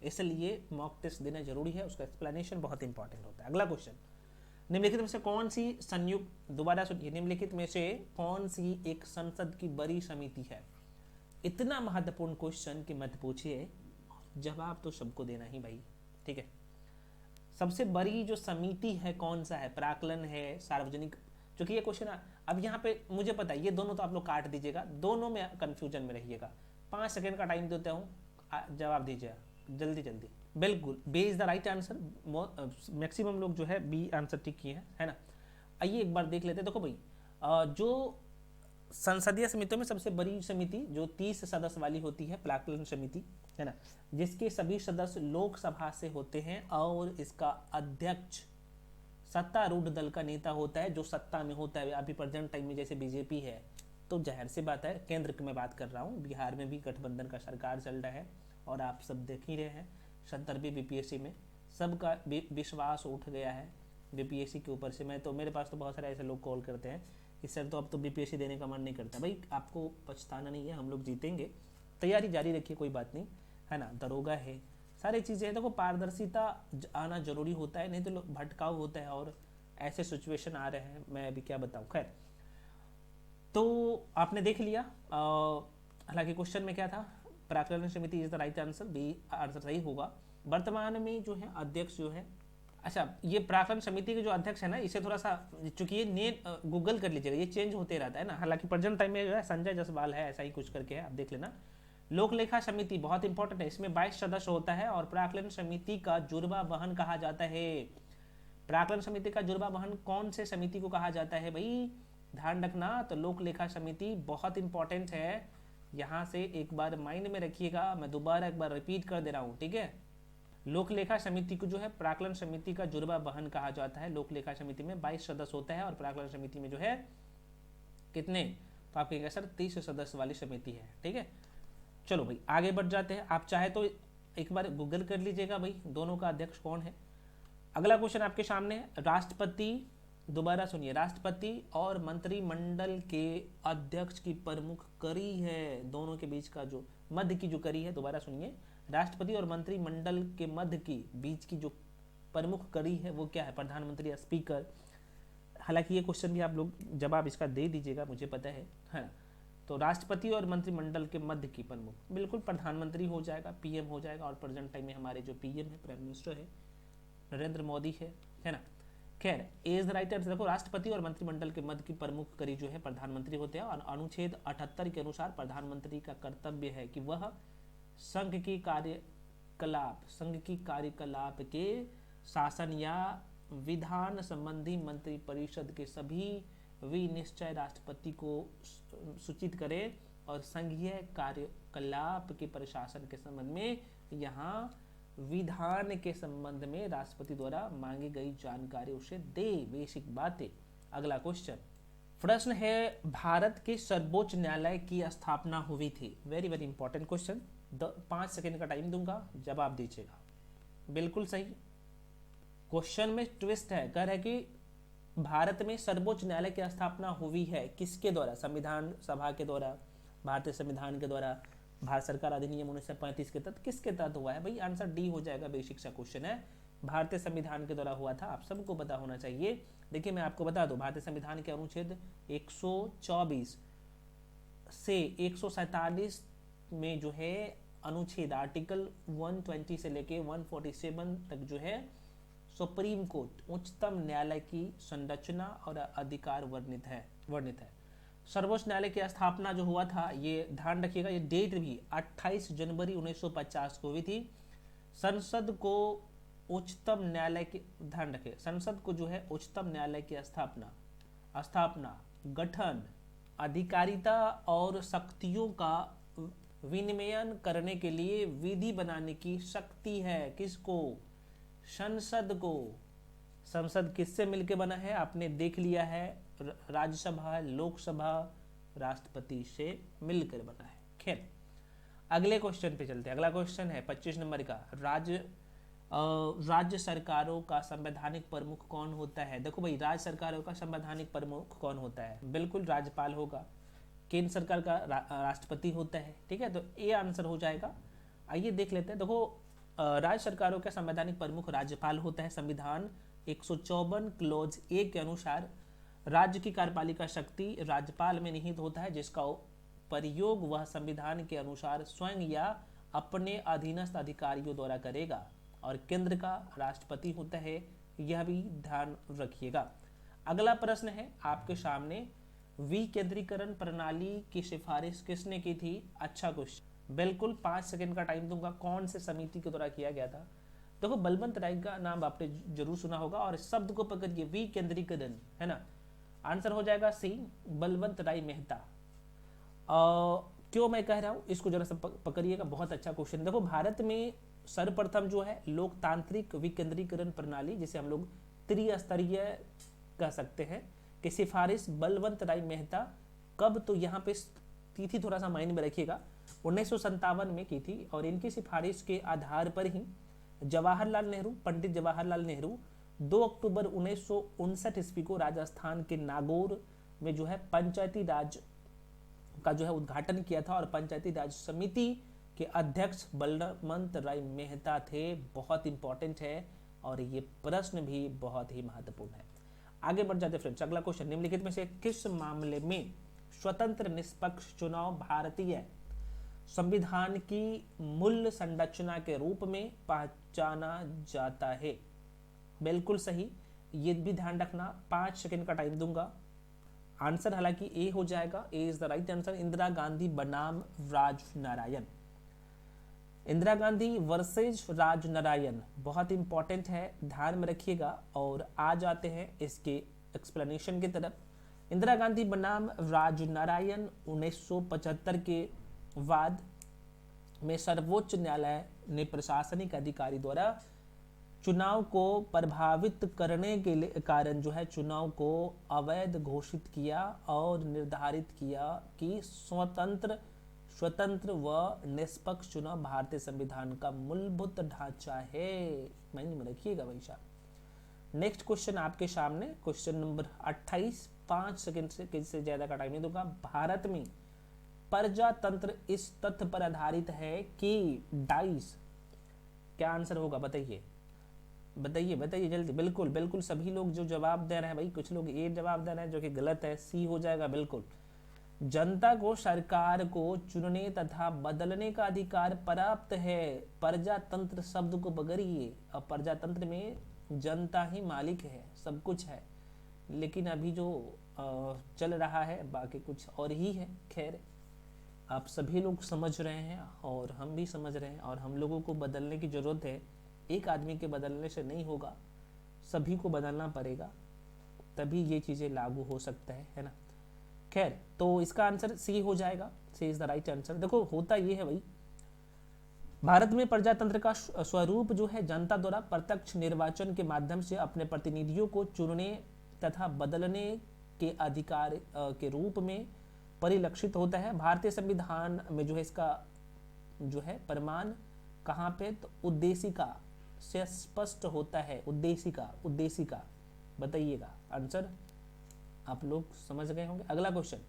इसलिए मॉक टेस्ट देना जरूरी है, उसका एक्सप्लेनेशन बहुत इंपॉर्टेंट होता है। अगला क्वेश्चन, निम्नलिखित में से कौन सी संयुक्त, दोबारा सुनिए, निम्नलिखित में से कौन सी एक संसद की बड़ी समिति है? इतना महत्वपूर्ण क्वेश्चन कि मत पूछिए, जवाब तो सबको देना ही भाई, ठीक है। सबसे बड़ी जो समिति है कौन सा है? प्राक्कलन है, सार्वजनिक, क्योंकि ये क्वेश्चन अब यहाँ पे मुझे पता है, ये दोनों तो आप लोग काट दीजिएगा, दोनों में कंफ्यूजन में रहिएगा। 5 सेकंड का टाइम देता हूँ, जवाब दीजिएगा जल्दी जल्दी। बिल्कुल, B is the right answer. Maximum लोग जो है बी आंसर टिक किए हैं, है ना। आइए एक बार देख लेते हैं। देखो भाई, जो संसदीय समितियों में सबसे बड़ी समिति जो 30 सदस्य वाली होती है, प्राक्कलन समिति, है ना, जिसके सभी सदस्य लोकसभा से होते हैं, और इसका अध्यक्ष सत्तारूढ़ दल का नेता होता है, जो सत्ता में होता है। अभी प्रेजेंट टाइम में जैसे बीजेपी है, तो जाहिर सी बात है, केंद्र की मैं बात कर रहा हूँ, बिहार में भी गठबंधन का सरकार चल रहा है, और आप सब देख ही रहे हैं 70वीं बीपीएससी में सबका विश्वास उठ गया है बीपीएससी के ऊपर से। मैं तो, मेरे पास तो बहुत सारे ऐसे लोग कॉल करते हैं कि सर तो अब तो बीपीएससी देने का मन नहीं करता। भाई आपको पछताना नहीं है, हम लोग जीतेंगे, तैयारी जारी रखिए, कोई बात नहीं, है ना। दरोगा है, सारी चीज़ें देखो, पारदर्शिता आना जरूरी होता है, नहीं तो भटकाव होता है और ऐसे सिचुएशन आ रहे हैं, मैं अभी क्या बताऊं। खैर, तो आपने देख लिया। हालांकि क्वेश्चन में क्या था, प्राक्कलन समिति is the right answer, B answer सही होगा। वर्तमान में जो है अध्यक्ष जो है, अच्छा ये प्राक्कलन समिति के जो अध्यक्ष है ना, इसे थोड़ा सा, चूंकि ये नेट गूगल कर लीजिएगा, ये चेंज होते रहता है ना। हालांकि प्रेजेंट टाइम में जो है संजय जायसवाल है, ऐसा ही कुछ करके है, आप देख लेना। लोक लेखा समिति बहुत इंपॉर्टेंट है, इसमें 22 सदस्य होता है और प्राक्कलन समिति का जुर्बा वहन कहा जाता है। प्राक्कलन समिति का जुर्बा वहन कौन से समिति को कहा जाता है भाई, ध्यान रखना। तो लोक लेखा समिति बहुत इंपॉर्टेंट है, यहाँ से एक बार माइंड में रखिएगा, मैं दोबारा एक बार रिपीट कर दे रहा हूँ, ठीक है। लोक लेखा समिति को जो है प्राक्कलन समिति का जुर्बा वहन कहा जाता है। लोक लेखा समिति में 22 सदस्य होता है और प्राक्कलन समिति में जो है कितने, तो आप कहेंगे सर 30 सदस्य वाली समिति है, ठीक है। चलो भाई आगे बढ़ जाते हैं, आप चाहे तो एक बार गूगल कर लीजिएगा भाई दोनों का अध्यक्ष कौन है। अगला क्वेश्चन आपके सामने है, राष्ट्रपति, दोबारा सुनिए, राष्ट्रपति और मंत्रिमंडल के अध्यक्ष की प्रमुख कड़ी है, दोनों के बीच का जो मध्य की जो कड़ी है, दोबारा सुनिए, राष्ट्रपति और मंत्रिमंडल के मध्य की बीच की जो प्रमुख कड़ी है वो क्या है, प्रधानमंत्री या स्पीकर। हालांकि ये क्वेश्चन भी आप लोग जवाब इसका दे दीजिएगा, मुझे पता है ना। तो राष्ट्रपति और मंत्रिमंडल के मध्य की प्रमुख, बिल्कुल प्रधानमंत्री हो जाएगा, पीएम हो जाएगा, और प्रेजेंट टाइम में हमारे जो पीएम है, प्राइम मिनिस्टर है, नरेंद्र मोदी है ना। खैर, एज द राइट आंसर देखो, राष्ट्रपति और मंत्रिमंडल के मध्य की प्रमुख कड़ी जो है प्रधानमंत्री होते हैं। और अनुच्छेद 78 के अनुसार प्रधानमंत्री का कर्तव्य है कि वह संघ की कार्यकलाप के शासन या विधान संबंधी मंत्रिपरिषद के सभी विनिश्चय राष्ट्रपति को सूचित करे और संघीय कार्यकलाप के प्रशासन के संबंध में यहाँ विधान के संबंध में राष्ट्रपति द्वारा मांगी गई जानकारी उसे दे, बेसिक बातें। अगला क्वेश्चन, प्रश्न है, भारत के सर्वोच्च न्यायालय की स्थापना हुई थी। Very very important question, 5 second का टाइम दूंगा, जवाब दीजिएगा। बिल्कुल सही, क्वेश्चन में ट्विस्ट है, कह रहा है कि भारत में सर्वोच्च न्यायालय की स्थापना हुई है, किसके द्वारा, संविधान सभा के द्वारा, भारतीय संविधान के द्वारा, भारत सरकार अधिनियम 1935 के तहत, किसके तहत हुआ है भाई, आंसर डी हो जाएगा, बेसिक सा क्वेश्चन है, भारतीय संविधान के द्वारा हुआ था, आप सबको पता होना चाहिए। देखिए मैं आपको बता दूं, भारतीय संविधान के अनुच्छेद 124 से 147 में जो है अनुच्छेद आर्टिकल 120 से लेके 147 तक जो है सुप्रीम कोर्ट, उच्चतम न्यायालय की संरचना और अधिकार वर्णित है। सर्वोच्च न्यायालय की स्थापना जो हुआ था, ये ध्यान रखिएगा, ये डेट भी 28 जनवरी 1950 को हुई थी। संसद को उच्चतम न्यायालय की, ध्यान रखिए, संसद को जो है उच्चतम न्यायालय की स्थापना, गठन, अधिकारिता और शक्तियों का विनिमयन करने के लिए विधि बनाने की शक्ति है, किसको, संसद को। संसद किससे मिलकर बना है, आपने देख लिया है, राज्यसभा, लोकसभा, राष्ट्रपति से मिलकर बना है। खैर, अगले क्वेश्चन पे चलते हैं। अगला क्वेश्चन है 25 नंबर का, राज्य सरकारों का संवैधानिक प्रमुख कौन होता है। देखो भाई, राज्य सरकारों का संवैधानिक प्रमुख कौन होता है, बिल्कुल राज्यपाल होगा। केंद्र सरकार का राष्ट्रपति होता है, ठीक है, तो ये आंसर हो जाएगा। आइए देख लेते हैं। देखो, राज्य सरकारों का संवैधानिक प्रमुख राज्यपाल होता है। संविधान 154 क्लॉज 1 के अनुसार राज्य की कार्यपालिका शक्ति राज्यपाल में निहित होता है, जिसका प्रयोग वह संविधान के अनुसार स्वयं या अपने अधीनस्थ अधिकारियों द्वारा करेगा, और केंद्र का राष्ट्रपति होता है, यह भी ध्यान रखिएगा। अगला प्रश्न है आपके सामने, विकेंद्रीकरण प्रणाली की सिफारिश किसने की थी। अच्छा क्वेश्चन, बिल्कुल 5 सेकंड का टाइम दूंगा। कौन से समिति के द्वारा किया गया था। देखो, बलवंत राय का नाम आपने जरूर सुना होगा, और शब्द को पकड़िए, विकेंद्रीकरण, है ना, आंसर हो जाएगा सी, बलवंत राय मेहता। क्यों मैं कह रहा हूँ, इसको जरा सा पकड़िएगा, बहुत अच्छा क्वेश्चन। देखो, भारत में सर्वप्रथम जो है लोकतांत्रिक विकेंद्रीकरण प्रणाली, जिसे हम लोग त्रिस्तरीय कह सकते हैं, कि सिफारिश बलवंत राय मेहता कब, तो यहाँ पे तिथि थोड़ा सा माइंड में रखिएगा, 1957 में की थी। और इनकी सिफारिश के आधार पर ही जवाहरलाल नेहरू, पंडित जवाहरलाल नेहरू 2 अक्टूबर 1959 ईस्वी को राजस्थान के नागौर में जो है पंचायती राज का जो है उद्घाटन किया था, और पंचायती राज समिति के अध्यक्ष बलवंत राय मेहता थे। बहुत इंपॉर्टेंट है और ये प्रश्न भी बहुत ही महत्वपूर्ण है। आगे बढ़ जाते फ्रेंड्स, अगला क्वेश्चन, निम्नलिखित में से किस मामले में स्वतंत्र निष्पक्ष चुनाव भारतीय संविधान की मूल संरचना के रूप में पहचाना जाता है? बिल्कुल सही, ये भी ध्यान रखना। 5 सेकंड का टाइम दूंगा। आंसर हालांकि ए हो जाएगा, A is the right answer, Indira Gandhi बनाम राजनारायण। इंदिरा गांधी वर्सेज राजनारायण बहुत इंपॉर्टेंट है, ध्यान में रखिएगा। और आ जाते हैं इसके एक्सप्लेनेशन की तरफ। इंदिरा गांधी बनाम राजनारायण 1975 के बाद में सर्वोच्च न्यायालय ने प्रशासनिक अधिकारी द्वारा चुनाव को प्रभावित करने के लिए कारण जो है चुनाव को अवैध घोषित किया और निर्धारित किया कि स्वतंत्र व निष्पक्ष चुनाव भारतीय संविधान का मूलभूत ढांचा है। माइंड में रखिएगा भाई साहब। नेक्स्ट क्वेश्चन आपके सामने, क्वेश्चन नंबर 28। 5 सेकंड से ज्यादा का टाइम नहीं दूंगा। भारत में प्रजातंत्र इस तथ्य पर आधारित है कि डाइस, क्या आंसर होगा बताइए बताइए बताइए जल्दी। बिल्कुल बिल्कुल सभी लोग जो जवाब दे रहे हैं भाई, कुछ लोग ए जवाब दे रहे हैं जो कि गलत है, सी हो जाएगा बिल्कुल। जनता को सरकार को चुनने तथा बदलने का अधिकार प्राप्त है। प्रजातंत्र शब्द को बगड़िए, और प्रजातंत्र में जनता ही मालिक है, सब कुछ है। लेकिन अभी जो चल रहा है बाकी कुछ और ही है। खैर, आप सभी लोग समझ रहे हैं और हम भी समझ रहे हैं, और हम लोगों को बदलने की जरूरत है। एक आदमी के बदलने से नहीं होगा, सभी को बदलना पड़ेगा, तभी ये चीजें लागू हो सकता है ना। खैर, तो इसका आंसर सी हो जाएगा, C is the right answer. देखो होता ये है भाई, भारत में प्रजातंत्र का स्वरूप जो है जनता द्वारा प्रत्यक्ष निर्वाचन के माध्यम से अपने प्रतिनिधियों को चुनने तथा बदलने के अधिकार के रूप में परिलक्षित होता है। भारतीय संविधान में जो है इसका जो है प्रमाण कहाँ पे, तो उद्देशिका से स्पष्ट होता है। उद्देशिका बताइएगा, आंसर आप लोग समझ गए होंगे। अगला क्वेश्चन,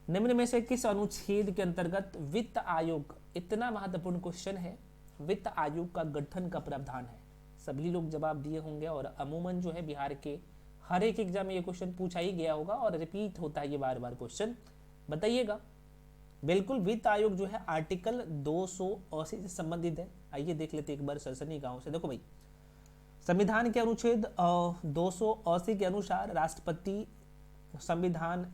निम्न में से किस अनुच्छेद के अंतर्गत वित्त आयोग, इतना महत्वपूर्ण क्वेश्चन है, वित्त आयोग का गठन का प्रावधान है? सभी लोग जवाब दिए होंगे और अमूमन जो है बिहार के हर एक एग्जाम में ये क्वेश्चन पूछा ही गया होगा और रिपीट होता है ये बार बार क्वेश्चन, बताइएगा। बिल्कुल, वित्त आयोग जो है आर्टिकल 280 से संबंधित है। आइए देख लेते एक बार सरसनी गांव से। देखो भाई, संविधान के अनुच्छेद 280 के अनुसार राष्ट्रपति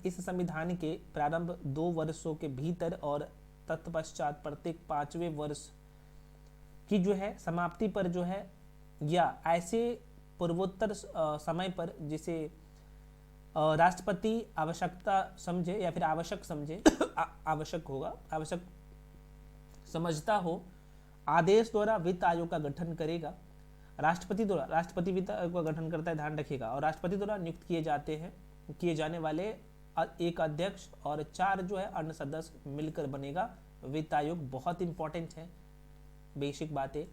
इस संविधान के प्रारंभ 2 वर्षों के भीतर और तत्पश्चात प्रत्येक 5वें वर्ष की जो है समाप्ति पर जो है, या ऐसे पूर्वोत्तर समय पर जिसे राष्ट्रपति आवश्यकता समझे या फिर आवश्यक समझे आवश्यक समझता हो, आदेश द्वारा वित्त आयोग का गठन करेगा। राष्ट्रपति वित्त आयोग का गठन करता है, ध्यान रखिएगा। और राष्ट्रपति द्वारा नियुक्त किए जाने वाले एक अध्यक्ष और 4 जो है अन्य सदस्य मिलकर बनेगा वित्त आयोग। बहुत इंपॉर्टेंट है, बेसिक बातें।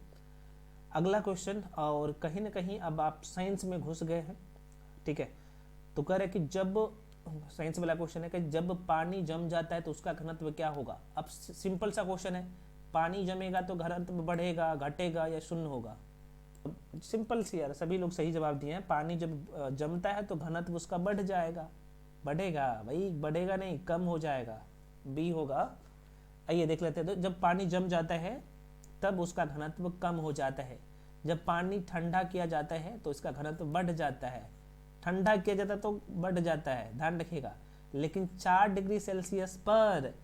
अगला क्वेश्चन, और कहीं ना कहीं अब आप साइंस में घुस गए हैं, ठीक है। तो कह रहे कि जब साइंस वाला क्वेश्चन है कि जब पानी जम जाता है तो उसका घनत्व क्या होगा। अब सिंपल सा क्वेश्चन है, पानी जमेगा तो घनत्व बढ़ेगा, घटेगा या शून्य होगा। सिंपल सी यार, सभी लोग सही जवाब दिए हैं। पानी जब जमता है तो घनत्व उसका बढ़ जाएगा, बढ़ेगा भाई, बढ़ेगा नहीं, कम हो जाएगा, बी होगा। आइए देख लेते हैं। तो जब पानी जम जाता है तब उसका घनत्व कम हो जाता है। जब पानी ठंडा किया जाता है तो इसका घनत्व बढ़ जाता है। ठंडा किया जाता है तो बढ़ जाता है, ध्यान रखिएगा। लेकिन 4 डिग्री सेल्सियस पर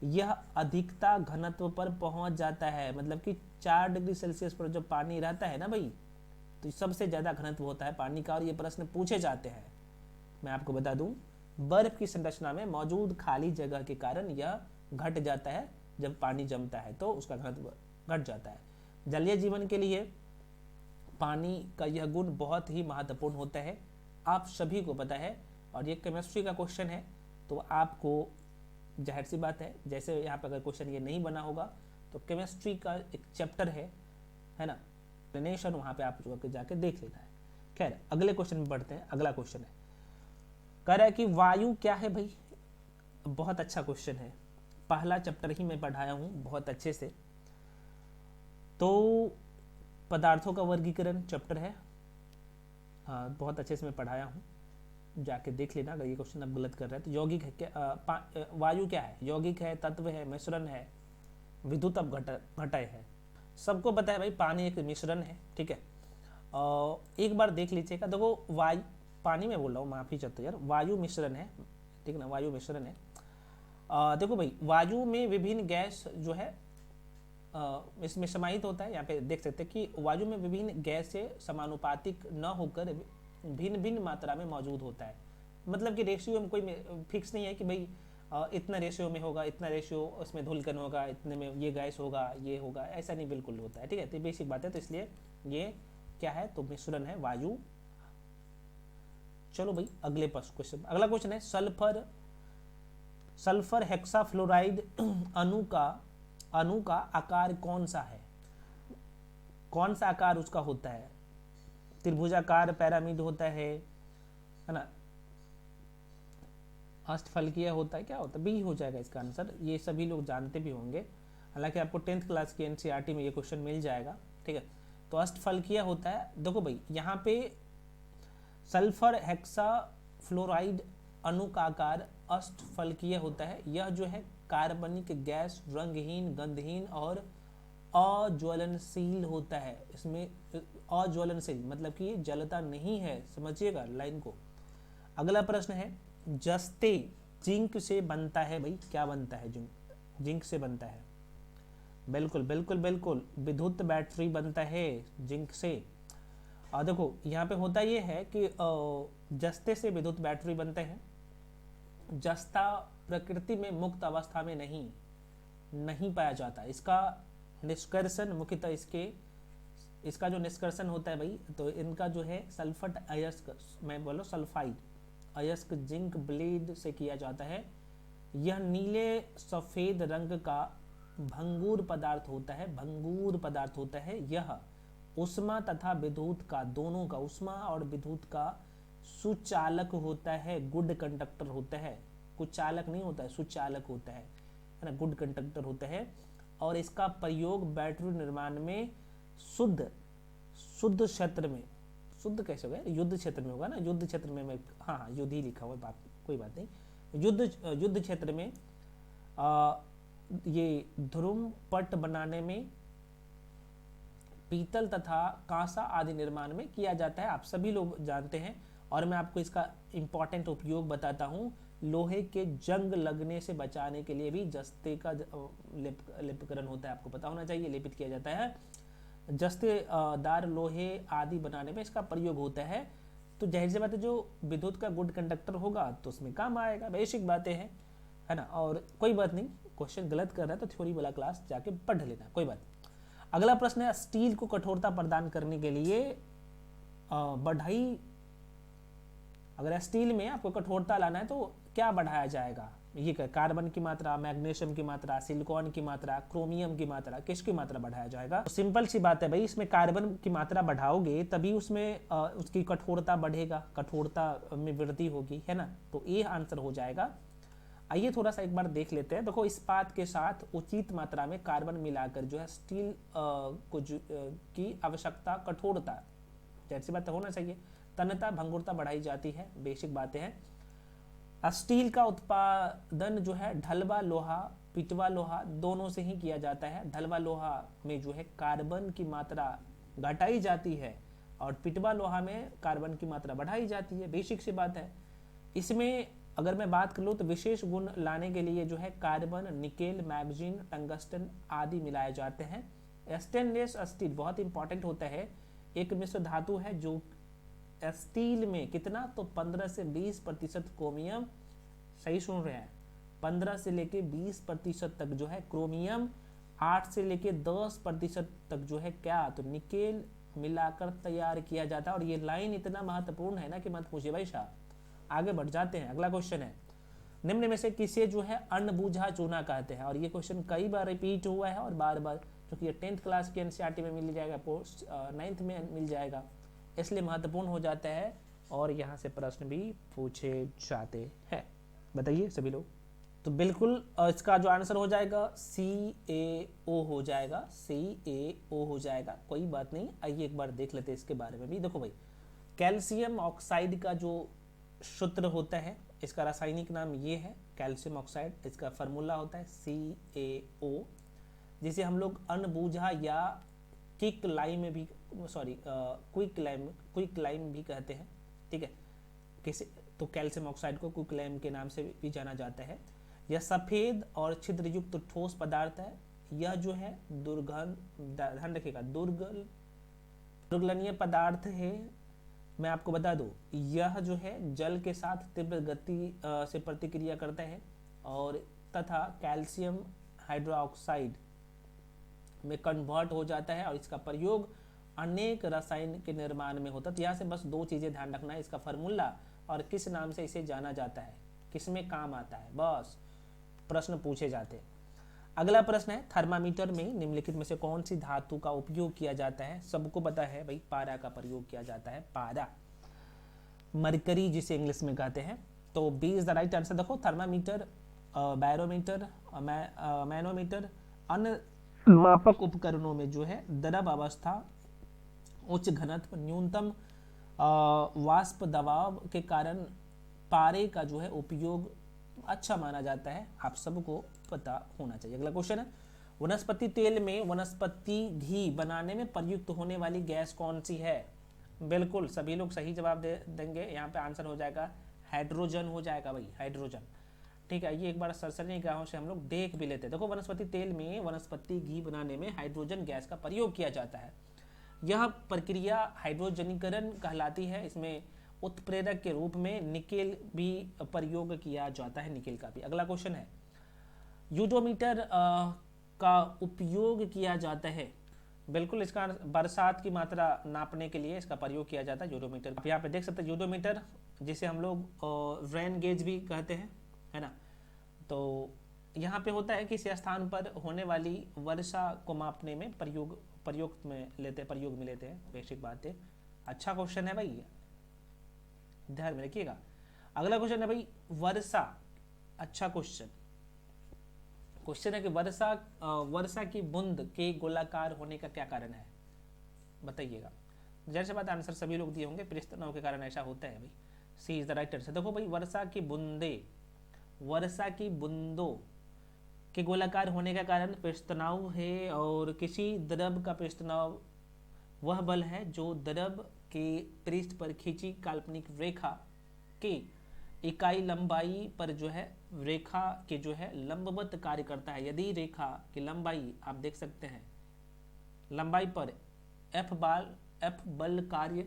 यह अधिकता घनत्व पर पहुंच जाता है। मतलब कि 4 डिग्री सेल्सियस पर जो पानी रहता है ना भाई, तो सबसे ज्यादा घनत्व होता है पानी का। और ये प्रश्न पूछे जाते हैं। मैं आपको बता दूं, बर्फ की संरचना में मौजूद खाली जगह के कारण यह घट जाता है। जब पानी जमता है तो उसका घनत्व घट जाता है। जलीय जीवन के लिए पानी का यह गुण बहुत ही महत्वपूर्ण होता है, आप सभी को पता है। और ये केमिस्ट्री का क्वेश्चन है, तो आपको जाहिर सी बात है, जैसे यहाँ पे अगर क्वेश्चन ये नहीं बना होगा तो केमिस्ट्री का एक चैप्टर है ना, एक्सप्लेनेशन, वहाँ पे आप जाके देख लेना है। खैर, अगले क्वेश्चन में बढ़ते हैं। अगला क्वेश्चन है, कह रहा है कि वायु क्या है भाई। बहुत अच्छा क्वेश्चन है। पहला चैप्टर ही मैं पढ़ाया हूँ बहुत अच्छे से। तो पदार्थों का वर्गीकरण चैप्टर है, बहुत अच्छे से मैं पढ़ाया हूँ, जाके देख लेना अगर ये क्वेश्चन आप गलत कर रहे हैं तो। यौगिक है क्या, वायु क्या है? यौगिक है, तत्व है, मिश्रण है, विद्युत अपघटय है। सबको पता है भाई पानी एक मिश्रण है, ठीक है। एक बार देख लीजिएगा, देखो वायु, पानी में बोल रहा हूँ, माफी चाहता हूँ यार, वायु मिश्रण है, ठीक ना, वायु मिश्रण है। देखो भाई वायु में विभिन्न गैस जो है इसमें समाहित होता है। यहाँ पे देख सकते हैं कि वायु में विभिन्न गैस से समानुपातिक न होकर भिन्न भिन्न मात्रा में मौजूद होता है। मतलब कि रेशियो में कोई फिक्स नहीं है कि भाई इतना रेशियो में होगा, इतना रेशियो उसमें धूलकण होगा, इतने में ये गैस होगा, ये होगा, ऐसा नहीं बिल्कुल होता है, ठीक है। तो बेसिक बात है, तो इसलिए ये क्या है, तो मिश्रण है वायु। चलो भाई अगले क्वेश्चन, अगला क्वेश्चन है सल्फर हेक्साफ्लोराइड अणु का आकार कौन सा है? कौन सा आकार उसका होता है? त्रिभुजाकार, पिरामिड होता है ना, अष्टफलकीय होता है, क्या होता है? बी हो जाएगा इसका आंसर। ये सभी लोग जानते भी होंगे, हालांकि आपको 10th क्लास की एनसीईआरटी में ये क्वेश्चन मिल जाएगा, ठीक है। तो अष्टफलकीय होता है। देखो भाई यहाँ पे सल्फर हेक्साफ्लोराइड अणु का आकार अष्टफलकीय होता है। यह जो है कार्बनिक गैस रंगहीन, गंधहीन और अज्वलनशील होता है। इसमें अज्वलनशील मतलब कि जलता नहीं है, समझिएगा लाइन को। अगला प्रश्न है जस्ते जिंक से बनता है। भाई क्या बनता है? जिंक से बनता है, बिल्कुल बिल्कुल बिल्कुल, विद्युत बैटरी बनता है जिंक से। और देखो यहाँ पे होता ये है कि जस्ते से विद्युत बैटरी बनते हैं। जस्ता प्रकृति में मुक्त अवस्था में नहीं पाया जाता। इसका निष्कर्षण मुख्यतः इसका जो निष्कर्षण होता है भाई, तो इनका जो है सल्फट अयस्क, मैं बोलो सल्फाइड अयस्क जिंक ब्लेड से किया जाता है। यह नीले सफेद रंग का भंगूर पदार्थ होता है, भंगूर पदार्थ होता है। यह उष्मा तथा विद्युत का, दोनों का, उष्मा और विद्युत का सुचालक होता है, गुड कंडक्टर होता है। कुछ चालक नहीं होता है, सुचालक होता है ना, गुड कंडक्टर होता है। और इसका प्रयोग बैटरी निर्माण में शुद्ध क्षेत्र में, शुद्ध कैसे होगा, युद्ध क्षेत्र में होगा ना, युद्ध क्षेत्र में, मैं हाँ युद्ध ही लिखा हुआ, बात कोई बात नहीं, युद्ध क्षेत्र में ये ध्रुव पट बनाने में, पीतल तथा कांसा आदि निर्माण में किया जाता है। आप सभी लोग जानते हैं। और मैं आपको इसका इंपॉर्टेंट उपयोग बताता हूँ। लोहे के जंग लगने से बचाने के लिए भी जस्ते का लेपकरण होता है, आपको पता होना चाहिए, लेपित किया जाता है। जस्तेदार लोहे आदि बनाने में इसका प्रयोग होता है। तो जाहिर सी बात है, जो विद्युत का गुड कंडक्टर होगा तो उसमें काम आएगा, बेसिक बातें हैं, है ना। और कोई बात नहीं, क्वेश्चन गलत कर रहा है तो थ्योरी वाला क्लास जाके पढ़ लेना, कोई बात। अगला प्रश्न है स्टील को कठोरता प्रदान करने के लिए बढ़ाई, अगर स्टील में आपको कठोरता लाना है तो क्या बढ़ाया जाएगा? ये कार्बन की मात्रा, मैग्नीशियम की मात्रा, सिलिकॉन की मात्रा, क्रोमियम की मात्रा, किसकी मात्रा बढ़ाया जाएगा? तो सिंपल सी बात है भाई, इसमें कार्बन की मात्रा बढ़ाओगे तभी उसमें उसकी कठोरता बढ़ेगा, कठोरता में वृद्धि होगी, है ना। तो ये आंसर हो जाएगा। आइए थोड़ा सा एक बार देख लेते हैं। देखो इस्पात के साथ उचित मात्रा में कार्बन मिलाकर जो है स्टील की आवश्यकता, कठोरता, जैसी बात होना चाहिए, तन्यता, भंगुरता बढ़ाई जाती है, बेसिक बातें हैं। स्टील का उत्पादन जो है ढलवा लोहा, पिटवा लोहा दोनों से ही किया जाता है। ढलवा लोहा में जो है कार्बन की मात्रा घटाई जाती है और पिटवा लोहा में कार्बन की मात्रा बढ़ाई जाती है, बेसिक सी बात है। इसमें अगर मैं बात कर लूँ तो विशेष गुण लाने के लिए जो है कार्बन, निकेल, मैग्नीशियम, टंगस्टन आदि मिलाए जाते हैं। स्टेनलेस स्टील बहुत इंपॉर्टेंट होता है, एक मिश्र धातु है जो स्टील में कितना, तो 15 से 20% क्रोमियम, सही सुन रहे हैं, 15 से लेके 20% तक जो है क्रोमियम, 8 से लेके 10% तक जो है क्या, तो निकेल मिलाकर तैयार किया जाता है। और ये लाइन इतना महत्वपूर्ण है ना कि मत पूछिए भाई साहब। आगे बढ़ जाते हैं, अगला क्वेश्चन है निम्न में से किसे जो है अनबूझा चूना कहते हैं? और ये क्वेश्चन कई बार रिपीट हुआ है और बार बार, क्योंकि ये 10th क्लास की एनसीईआरटी में मिल जाएगा, 9th में मिल जाएगा, इसलिए महत्वपूर्ण हो जाता है और यहाँ से प्रश्न भी पूछे जाते हैं। बताइए सभी लोग। तो बिल्कुल इसका जो आंसर हो जाएगा CaO हो जाएगा, CaO हो जाएगा। कोई बात नहीं, आइए एक बार देख लेते हैं इसके बारे में भी। देखो भाई, कैल्शियम ऑक्साइड का जो सूत्र होता है, इसका रासायनिक नाम ये है कैल्शियम ऑक्साइड, इसका फार्मूला होता है CaO, जिसे हम लोग अनबूझा या क्विक लाइम भी क्विक लाइम भी कहते हैं, ठीक है। किसी तो कैल्शियम ऑक्साइड को क्विक लाइम के नाम से भी जाना जाता है। यह सफ़ेद और छिद्रयुक्त ठोस पदार्थ है। यह जो है ध्यान रखिएगा, दुर्गलनीय पदार्थ है। मैं आपको बता दूं, यह जो है जल के साथ तीव्र गति से प्रतिक्रिया करता है और तथा कैल्शियम हाइड्रोक्साइड में कन्वर्ट हो जाता है और इसका प्रयोग अनेक रसायन के निर्माण में होता है। तो यहाँ से बस दो चीज़ें ध्यान रखना है, इसका फार्मूला और किस नाम से इसे जाना जाता है, किस में काम आता है, बस प्रश्न पूछे जाते हैं। अगला प्रश्न है, थर्मामीटर में निम्नलिखित में से कौन सी धातु का उपयोग किया जाता है? सबको पता है भाई, पारा का प्रयोग किया जाता है, पारा, मरकरी जिसे इंग्लिश में कहते हैं। तो B is the right answer. देखो, थर्मामीटर, बैरोमीटर, मैनोमीटर, अन्य मापक उपकरणों में जो है द्रव अवस्था, उच्च घनत्व, न्यूनतम वाष्प दबाव के कारण पारे का जो है उपयोग अच्छा माना जाता है, आप सबको पता होना चाहिए। अगला क्वेश्चन है, वनस्पति तेल में वनस्पति घी बनाने में प्रयुक्त होने वाली गैस कौन सी है? बिल्कुल सभी लोग सही जवाब देंगे। यहाँ पे आंसर हो जाएगा हाइड्रोजन हो जाएगा भाई, हाइड्रोजन, ठीक है। ये एक बार सरसरी निगाहों से हम लोग देख भी लेते हैं। देखो, वनस्पति तेल में वनस्पति घी बनाने में हाइड्रोजन गैस का प्रयोग किया जाता है। यह प्रक्रिया हाइड्रोजनीकरण कहलाती है। इसमें उत्प्रेरक के रूप में निकेल भी प्रयोग किया जाता है, निकेल का भी। अगला क्वेश्चन है, यूडोमीटर का उपयोग किया जाता है। बिल्कुल, इसका बरसात की मात्रा नापने के लिए इसका प्रयोग किया जाता है यूडोमीटर। आप यहाँ पे देख सकते हैं यूडोमीटर, जिसे हम लोग रेन गेज भी कहते हैं, है ना। तो यहाँ पे होता है किसी स्थान पर होने वाली वर्षा को मापने में प्रयोग में लेते हैं, बेसिक बात है। अच्छा क्वेश्चन है भाई, ध्यान में रखिएगा। अगला क्वेश्चन है भाई, वर्षा, अच्छा क्वेश्चन है कि वर्षा की बूंद के गोलाकार होने का क्या कारण है, बताइएगा। जाहिर सी बात, आंसर सभी लोग दिए होंगे, पृष्ठ तनाव के कारण ऐसा होता है भाई। सी इज द राइट आंसर। देखो भाई, वर्षा की बूंदों के गोलाकार होने का कारण पृष्ठ तनाव है, और किसी द्रव का पृष्ठ तनाव वह बल है जो द्रव के पृष्ठ पर खींची काल्पनिक रेखा के इकाई लंबाई पर जो है रेखा के जो है लंबवत कार्य करता है। यदि रेखा की लंबाई, आप देख सकते हैं, लंबाई पर F बल कार्य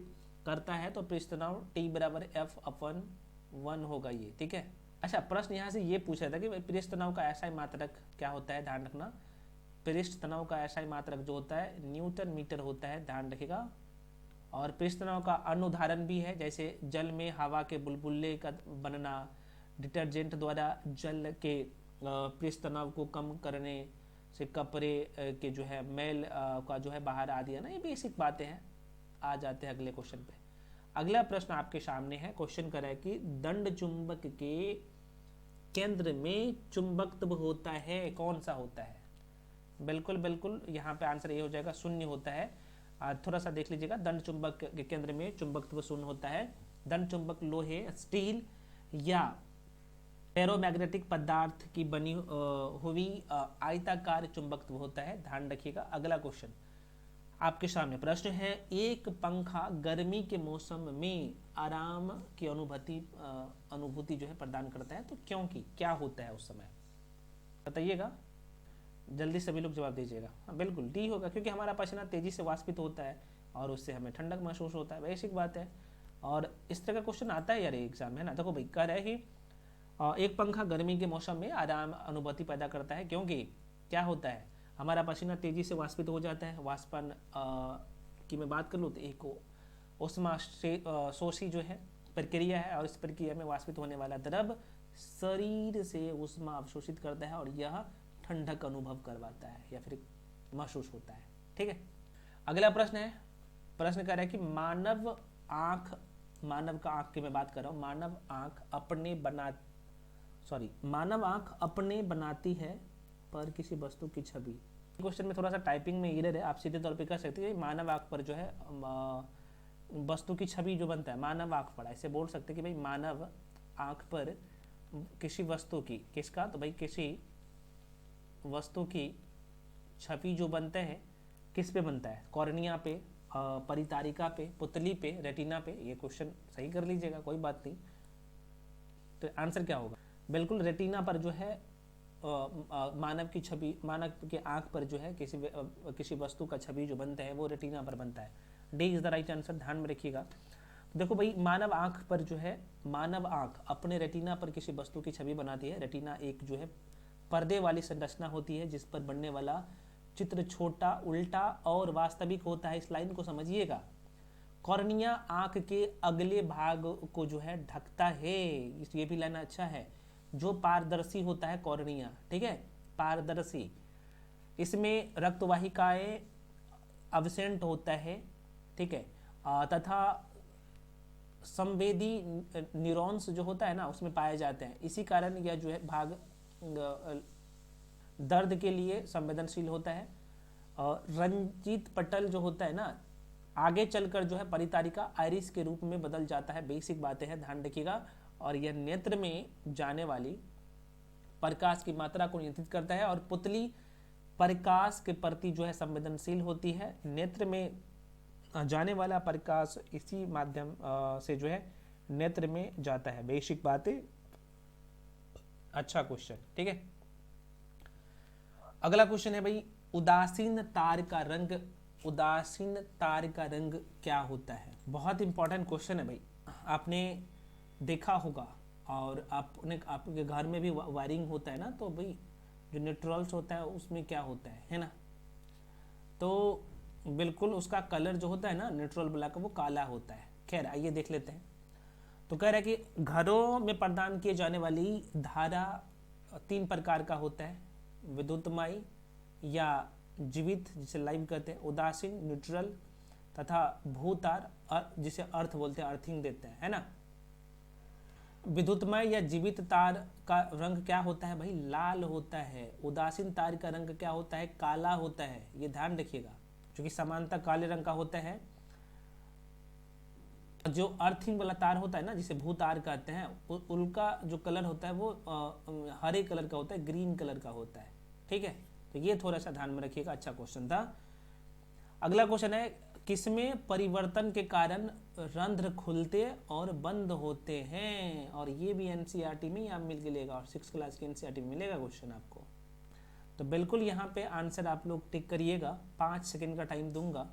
करता है तो पृष्ठ तनाव T बराबर F/1 होगा ये, ठीक है। अच्छा, प्रश्न यहाँ से ये पूछा था कि पृष्ठ तनाव का ऐसा मात्रक क्या होता है, ध्यान रखना। पृष्ठ तनाव का ऐसा मात्रक जो होता है न्यूटन मीटर होता है, ध्यान रखिएगा। और पृष्ठ तनाव का अन्य उदाहरण भी है, जैसे जल में हवा के बुलबुले का बनना, डिटर्जेंट द्वारा जल के पृष्ठ तनाव को कम करने से कपड़े के जो है मैल का जो है बाहर आ दिया ना। ये बेसिक बातें हैं। आ जाते हैं अगले क्वेश्चन पे। अगला प्रश्न आपके सामने है, क्वेश्चन कर है कि दंड चुंबक के केंद्र में चुंबकत्व होता है, कौन सा होता है? बिल्कुल यहाँ पे आंसर ये हो जाएगा, शून्य होता है। थोड़ा सा देख लीजिएगा, दंड चुंबक के केंद्र में चुंबकत्व शून्य होता है। दंड चुंबक लोहे, स्टील या फेरोमैग्नेटिक पदार्थ की बनी हुई आयताकार चुंबकत्व होता है, ध्यान रखिएगा। अगला क्वेश्चन आपके सामने प्रश्न है, एक पंखा गर्मी के मौसम में आराम की अनुभूति जो है प्रदान करता है, तो क्योंकि क्या होता है उस समय, बताइएगा। जल्दी सभी लोग जवाब दीजिएगा। हाँ बिल्कुल, डी होगा, क्योंकि हमारा पसीना तेजी से वाष्पित होता है और उससे हमें ठंडक महसूस होता है, बेसिक बात है। और इस तरह का क्वेश्चन आता है यार एग्जाम में, है ना। देखो भाई, कह रहे हैं कि एक पंखा गर्मी के मौसम में आराम अनुभूति पैदा करता है, क्योंकि क्या होता है, हमारा पसीना तेजी से वाष्पित हो जाता है। वाष्पन की मैं बात कर लूँ तो एक ऊष्माशोषी जो है प्रक्रिया है, और इस प्रक्रिया में वाष्पित होने वाला द्रव शरीर से ऊष्मा अवशोषित करता है और यह ठंडक अनुभव करवाता है या फिर महसूस होता है, ठीक है। अगला प्रश्न है, प्रश्न कर रहा है कि मानव का आंख की मैं बात कर रहा हूँ, मानव आंख अपने सॉरी, मानव आंख अपने बनाती है पर किसी वस्तु की छवि। क्वेश्चन में थोड़ा सा टाइपिंग में एरर है, आप सीधे तौर पे कह सकते हैं मानव आंख पर जो है वस्तु की छवि जो बनता है मानव आंख पर, ऐसे बोल सकते हैं कि भाई मानव आंख पर किसी वस्तु की, किसका, तो भाई किसी वस्तु की छवि जो बनते हैं, किस पे बनता है, कॉर्निया पे, परितारिका पे, पुतली पे, रेटिना पे। ये क्वेश्चन सही कर लीजिएगा, कोई बात नहीं। तो आंसर क्या होगा, बिल्कुल रेटिना पर जो है मानव की छवि, मानव के आंख पर जो है किसी वस्तु का छवि जो बनता है वो रेटिना पर बनता है। D is the right answer, ध्यान में रखिएगा। तो देखो भाई, मानव आंख पर जो है, मानव आंख अपने रेटिना पर किसी वस्तु की छवि बनाती है। रेटिना एक जो है पर्दे वाली संरचना होती है जिस पर बनने वाला चित्र छोटा, उल्टा और वास्तविक होता है। इस लाइन को समझिएगा। कॉर्निया आंख के अगले भाग को जो है ढकता है, ये भी लाइन अच्छा है, जो पारदर्शी होता है कॉर्निया, ठीक है, पारदर्शी। इसमें रक्तवाहिकाएं अब्सेंट होता है, ठीक है, तथा संवेदी न्यूरॉन्स जो होता है ना उसमें पाए जाते हैं। इसी कारण यह जो है भाग दर्द के लिए संवेदनशील होता है। रंजित पटल जो होता है ना, आगे चलकर जो है परितारिका आइरिस के रूप में बदल जाता है। बेसिक बातें हैं, ध्यान रखिएगा। और यह नेत्र में जाने वाली प्रकाश की मात्रा को नियंत्रित करता है। और पुतली प्रकाश के प्रति जो है संवेदनशील होती है। नेत्र में जाने वाला प्रकाश इसी माध्यम से जो है नेत्र में जाता है। बेसिक बातें, अच्छा क्वेश्चन, ठीक है। अगला क्वेश्चन है भाई, उदासीन तार का रंग, उदासीन तार का रंग क्या होता है। बहुत इंपॉर्टेंट क्वेश्चन है भाई, आपने देखा होगा और आपके घर में भी वायरिंग होता है ना, तो भाई जो न्यूट्रल्स होता है उसमें क्या होता है ना, तो बिल्कुल उसका कलर जो होता है ना न्यूट्रल ब्लैक, वो काला होता है। खैर आइए देख लेते हैं। तो कह रहा है कि घरों में प्रदान किए जाने वाली धारा 3 प्रकार का होता है, विद्युतमय या जीवित जिसे लाइव कहते हैं, उदासीन न्यूट्रल, तथा भूतार जिसे अर्थ बोलते हैं, अर्थिंग देते हैं, है ना। विद्युतमय या जीवित तार का रंग क्या होता है भाई, लाल होता है। उदासीन तार का रंग क्या होता है, काला होता है। ये ध्यान रखिएगा, क्योंकि समानता काले रंग का होता है। जो अर्थिंग वाला तार होता है ना, जिसे भूतार कहते हैं, उनका जो कलर होता है वो हरे कलर का होता है, ग्रीन कलर का होता है, ठीक है। तो ये थोड़ा सा ध्यान में रखिएगा, अच्छा क्वेश्चन था। अगला क्वेश्चन है, किसमें परिवर्तन के कारण रंध्र खुलते और बंद होते हैं। और ये भी एनसीईआरटी में आप मिलेगा, और 6 क्लास की एनसीईआरटी में मिलेगा क्वेश्चन आपको। तो बिल्कुल यहाँ पे आंसर आप लोग टिक करिएगा, 5 सेकंड का टाइम दूंगा।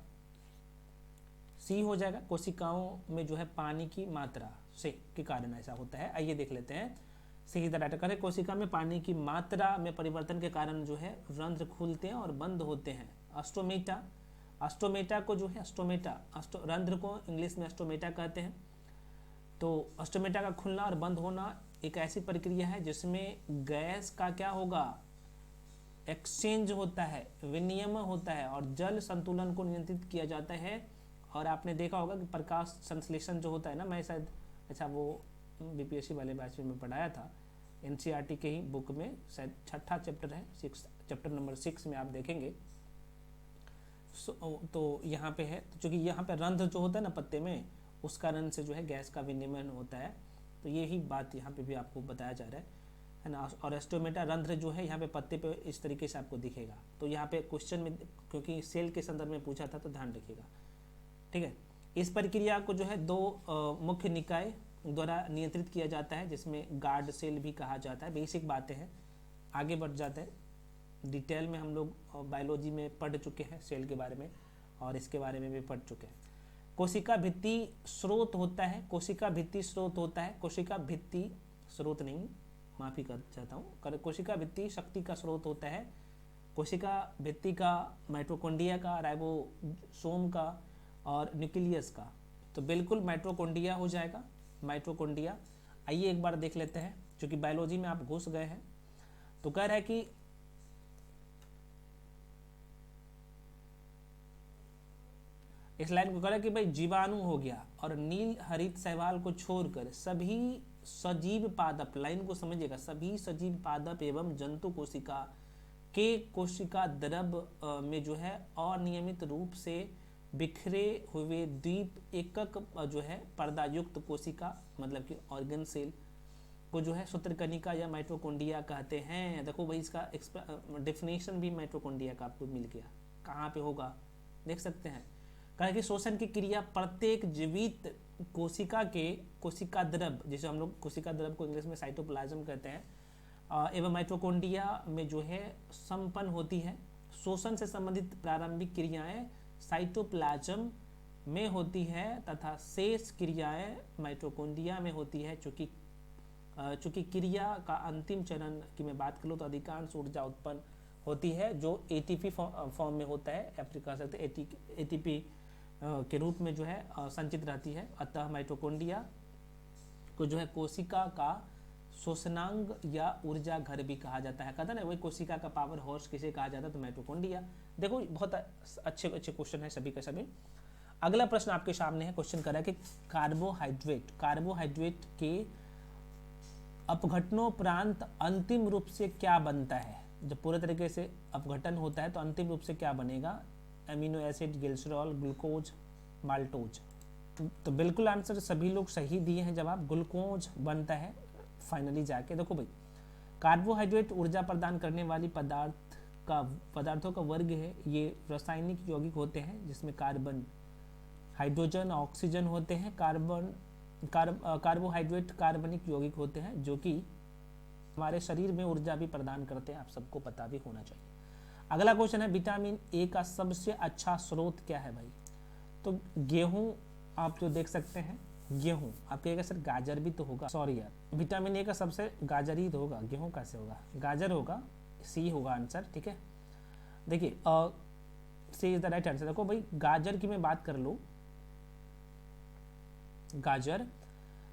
सी हो जाएगा, कोशिकाओं में जो है पानी की मात्रा से के कारण ऐसा होता है। आइए देख लेते हैं। सी द डाटा करें, कोशिका में पानी की मात्रा में परिवर्तन के कारण जो है रंध्र खुलते हैं और बंद होते हैं। अस्टोमेटा, अस्टोमेटा को जो है रंध्र को इंग्लिश में अस्टोमेटा कहते हैं। तो अस्टोमेटा का खुलना और बंद होना एक ऐसी प्रक्रिया है जिसमें गैस का क्या होगा, एक्सचेंज होता है, विनिमय होता है, और जल संतुलन को नियंत्रित किया जाता है। और आपने देखा होगा कि प्रकाश संश्लेषण जो होता है ना, मैं शायद अच्छा वो बीपीएससी वाले बैच में पढ़ाया था, एनसीईआरटी के ही बुक में शायद 6ठा चैप्टर है, चैप्टर नंबर 6 में आप देखेंगे। तो यहाँ पे है, क्योंकि यहाँ पे रंध्र जो होता है ना पत्ते में, उस कारण से जो है गैस का विनिमय होता है। तो यही बात यहाँ पे भी आपको बताया जा रहा है ना। और एस्टोमेटा रंध्र जो है यहाँ पे पत्ते पे इस तरीके से आपको दिखेगा। तो यहाँ पे क्वेश्चन में, क्योंकि सेल के संदर्भ में पूछा था, तो ध्यान रखिएगा, ठीक है। इस प्रक्रिया को जो है 2 मुख्य निकाय द्वारा नियंत्रित किया जाता है, जिसमें गार्ड सेल भी कहा जाता है। बेसिक बातें हैं, आगे बढ़ जाते हैं। डिटेल में हम लोग बायोलॉजी में पढ़ चुके हैं सेल के बारे में, और इसके बारे में भी पढ़ चुके हैं। कोशिका भित्ति स्रोत होता है, कोशिका भित्ति स्रोत होता है, कोशिका भित्ति स्रोत नहीं, माफ़ी कर चाहता हूँ, कोशिका भित्ति शक्ति का स्रोत होता है। कोशिका भित्ति का, माइटोकॉन्ड्रिया का, राइबोसोम का और न्यूक्लियस का। तो बिल्कुल माइटोकॉन्ड्रिया हो जाएगा, माइटोकॉन्ड्रिया। आइए एक बार देख लेते हैं, क्योंकि बायोलॉजी में आप घुस गए हैं। तो कह रहा है कि इस लाइन को कह रहा है कि भाई जीवाणु हो गया और नील हरित शैवाल को छोड़कर सभी सजीव पादप, लाइन को समझिएगा, सभी सजीव पादप एवं जंतु कोशिका के कोशिका द्रव में जो है अनियमित रूप से बिखरे हुए द्वीप एकक जो है पर्दायुक्त कोशिका मतलब कि ऑर्गन सेल को जो है सूत्रकणिका या माइटोकॉन्ड्रिया कहते हैं। देखो भाई इसका डेफिनेशन भी माइटोकॉन्ड्रिया का आपको मिल गया, कहाँ पे होगा देख सकते हैं। कहा कि शोषण की क्रिया प्रत्येक जीवित कोशिका के कोशिका द्रव, जैसे हम लोग कोशिका द्रव को इंग्लिश में साइटोप्लाज्म कहते हैं, एवं माइटोकॉन्ड्रिया में जो है संपन्न होती है। शोषण से संबंधित प्रारंभिक क्रियाएं साइटोप्लाज्म में होती है तथा शेष क्रियाएं माइटोकॉन्ड्रिया में होती है। चूंकि क्रिया का अंतिम चरण की मैं बात करूँ तो अधिकांश ऊर्जा उत्पन्न होती है जो एटीपी फॉर्म में होता है, या फिर कह सकते हैं एटीपी के रूप में जो है संचित रहती है। अतः माइटोकॉन्ड्रिया को जो है कोशिका का शोषणांग या ऊर्जा घर भी कहा जाता है। कहता ना वही कोशिका का पावर हाउस किसे कहा जाता है, तो माइटोकॉन्ड्रिया। देखो बहुत अच्छे अच्छे क्वेश्चन है सभी के सभी। अगला प्रश्न आपके सामने है, क्वेश्चन कर रहा है कि कार्बोहाइड्रेट के अपघटनोपरांत अंतिम रूप से क्या बनता है। जब पूरे तरीके से अपघटन होता है तो अंतिम रूप से क्या बनेगा, amino acid, glycerol, glucose, maltose. तो बिल्कुल आंसर सभी लोग सही दिए हैं, जवाब ग्लूकोज बनता है फाइनली जाके। देखो भाई कार्बोहाइड्रेट ऊर्जा प्रदान करने वाली पदार्थों का वर्ग है। ये रासायनिक यौगिक होते हैं जिसमें कार्बन, हाइड्रोजन, ऑक्सीजन होते हैं। कार्बोहाइड्रेट कार्बनिक यौगिक होते हैं जो कि हमारे शरीर में ऊर्जा भी प्रदान करते हैं, आप सबको पता भी होना चाहिए। अगला क्वेश्चन है विटामिन ए का सबसे अच्छा स्रोत क्या है भाई। तो गेहूं आप जो देख सकते हैं, गेहूं आप कहेगा सर गाजर भी तो होगा, सॉरी यार, विटामिन ए का सबसे गाजर ही तो होगा, गेहूं कैसे होगा, गाजर होगा, सी होगा आंसर। ठीक है, देखिए सी इज द राइट आंसर। देखो भाई गाजर की मैं बात कर लूँ, गाजर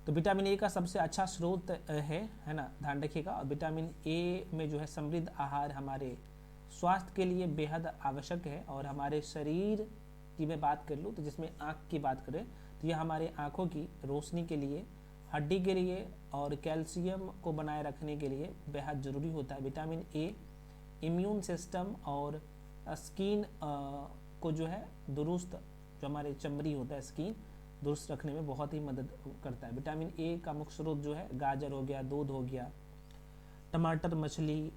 तो विटामिन ए का सबसे अच्छा स्रोत है ना, ध्यान रखिएगा। और विटामिन ए में जो है समृद्ध आहार हमारे स्वास्थ्य के लिए बेहद आवश्यक है। और हमारे शरीर की मैं बात कर लूँ तो जिसमें आँख की बात करें तो यह हमारे आँखों की रोशनी के लिए, हड्डी के लिए और कैल्शियम को बनाए रखने के लिए बेहद ज़रूरी होता है। विटामिन ए इम्यून सिस्टम और स्किन को जो है दुरुस्त, जो हमारे चमड़ी होता है स्किन, दुरुस्त रखने में बहुत ही मदद करता है। विटामिन ए का मुख्य स्रोत जो है गाजर हो गया, दूध हो गया, टमाटर, मछली,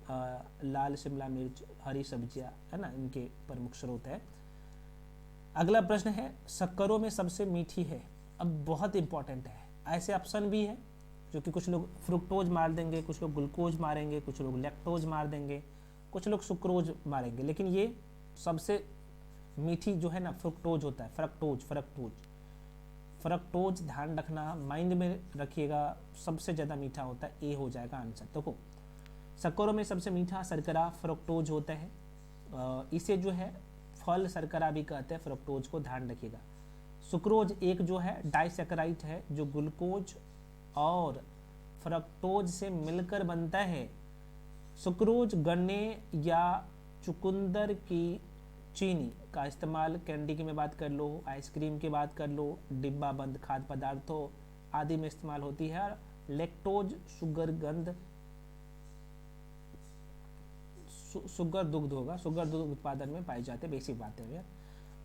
लाल शिमला मिर्च, हरी सब्जियां है ना, इनके प्रमुख स्रोत है। अगला प्रश्न है शक्करों में सबसे मीठी है। अब बहुत इंपॉर्टेंट है, ऐसे ऑप्शन भी है जो कि कुछ लोग फ्रुक्टोज मार देंगे, कुछ लोग ग्लूकोज मारेंगे, कुछ लोग लैक्टोज मार देंगे, कुछ लोग सुक्रोज मारेंगे, लेकिन ये सबसे मीठी जो है ना फ्रुक्टोज होता है, फ्रक्टोज ध्यान रखना, माइंड में रखिएगा, सबसे ज़्यादा मीठा होता है, ए हो जाएगा आंसर। देखो शक्करों में सबसे मीठा शर्करा फ्रक्टोज होता है, इसे जो है फल शर्करा भी कहते हैं, फ्रक्टोज को ध्यान रखिएगा। सुक्रोज एक जो है डाइसैकेराइड है जो ग्लूकोज और फ्रक्टोज से मिलकर बनता है। सुक्रोज गन्ने या चुकंदर की चीनी का इस्तेमाल कैंडी की में बात कर लो, आइसक्रीम की बात कर लो, डिब्बा बंद खाद्य पदार्थों आदि में इस्तेमाल होती है। लैक्टोज शुगर दुग्ध होगा, शुगर दुग्ध उत्पादन में पाए जाते हैं, बेसिक बातें हैं।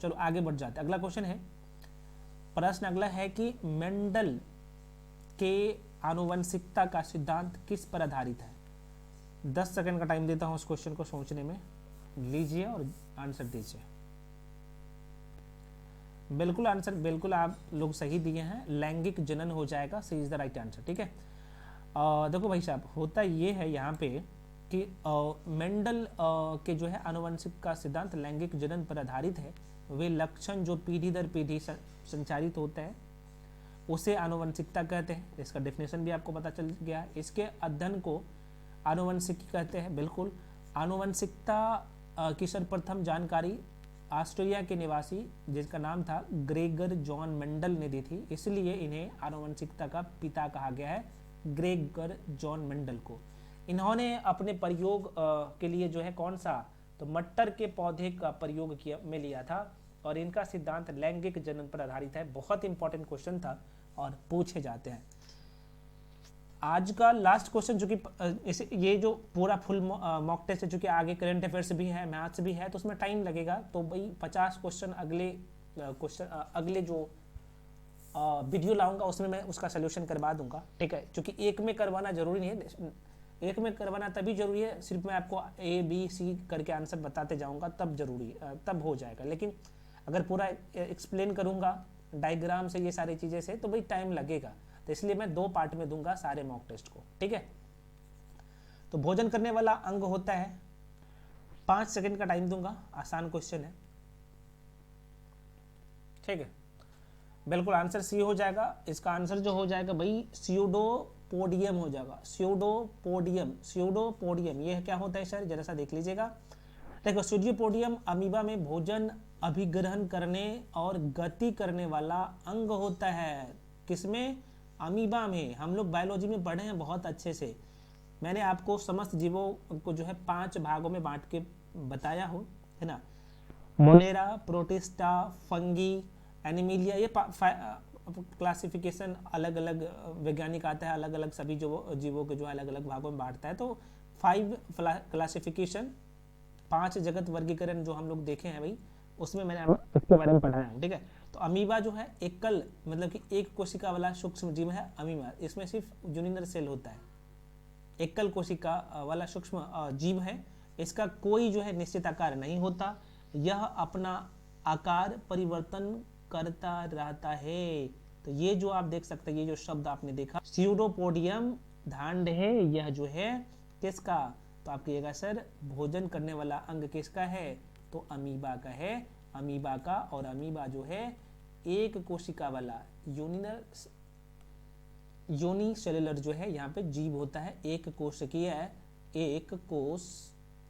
चलो आगे बढ़ जाते हैं। अगला क्वेश्चन है, प्रश्न अगला है कि मेंडल के आनुवंशिकता का सिद्धांत किस पर आधारित है। 10 सेकंड का टाइम देता हूं इस क्वेश्चन को सोचने में, लीजिए और आंसर दीजिए। बिल्कुल आंसर बिल्कुल आप लोग सही दिए हैं, लैंगिक जनन हो जाएगा, C is the right answer. ठीक है, देखो भाई साहब होता ये है यहाँ पे कि मेंडल के जो है आनुवंशिक का सिद्धांत लैंगिक जनन पर आधारित है। वे लक्षण जो पीढ़ी दर पीढ़ी संचारित होते हैं उसे आनुवंशिकता कहते हैं। इसका डेफिनेशन भी आपको पता चल गया। इसके अध्ययन को आनुवंशिकी कहते हैं। बिल्कुल, आनुवंशिकता की सर्वप्रथम जानकारी ऑस्ट्रेलिया के निवासी जिसका नाम था ग्रेगर जॉन मेंडल ने दी थी, इसलिए इन्हें आनुवंशिकता का पिता कहा गया है, ग्रेगर जॉन मेंडल को। इन्होंने अपने प्रयोग के लिए जो है कौन सा, तो मटर के पौधे का प्रयोग किया में लिया था और इनका सिद्धांत लैंगिक जनन पर आधारित है। बहुत इंपॉर्टेंट क्वेश्चन था और पूछे जाते हैं। आज का लास्ट क्वेश्चन, जो कि ये जो पूरा फुल मॉक टेस्ट है, जो कि आगे करंट अफेयर्स भी है, मैथ्स भी है, तो उसमें टाइम लगेगा। तो भाई 50 क्वेश्चन अगले जो वीडियो लाऊंगा उसमें मैं उसका सोल्यूशन करवा दूंगा, ठीक है। क्योंकि एक में करवाना जरूरी नहीं है, एक में करवाना तभी जरूरी है, सिर्फ मैं आपको ABC करके आंसर बताते जाऊंगा तब जरूरी तब हो जाएगा। लेकिन अगर पूरा एक्सप्लेन करूंगा डायग्राम से, ये सारी चीज़ें से, तो भाई टाइम लगेगा। तो इसलिए मैं 2 पार्ट में दूंगा सारे मॉक टेस्ट को, ठीक है। तो भोजन करने वाला अंग होता है, 5 सेकंड का टाइम दूंगा, आसान क्वेश्चन है, ठीक है। बिल्कुल आंसर सी हो जाएगा। इसका आंसर जो हो जाएगा भाई स्यूडोपोडियम हो जाएगा, स्यूडोपोडियम। ये क्या होता है सर, जरा सा देख लीजिएगा। देखो स्यूडोपोडियम अमीबा में भोजन अभिग्रहण करने और गति करने वाला अंग होता है। किसमें? अमीबा में। हम लोग बायोलॉजी में पढ़े हैं बहुत अच्छे से। मैंने आपको समस्त जीवों को जो है 5 भागों में बांट के बताया हूँ, है ना। मोनेरा, प्रोटिस्टा, फंगी, एनिमिलिया, ये क्लासिफिकेशन अलग अलग वैज्ञानिक आता है, अलग अलग सभी जो जीवों के जो अलग अलग भागों में बांटता है। तो 5 क्लासिफिकेशन, 5 जगत वर्गीकरण जो हम लोग देखे हैं भाई, उसमें मैंने इसके बारे में पढ़ाया है, ठीक है। तो अमीबा जो है एकल, मतलब कि एक कोशिका वाला सूक्ष्म जीव है अमीबा। इसमें सिर्फ यूनिनर सेल होता है, एकल कोशिका वाला सूक्ष्म जीव है। इसका कोई जो है निश्चित आकार नहीं होता, यह अपना आकार परिवर्तन करता रहता है। तो ये जो आप देख सकते हैं, ये जो शब्द आपने देखा स्यूडोपोडियम, ध्यान रहे यह जो है किसका, तो आप कहिएगा सर भोजन करने वाला अंग किसका है, तो अमीबा का है, अमीबा का। और अमीबा जो है एक कोशिका वाला यूनिसेलुलर जो है यहाँ पे जीव होता है, एक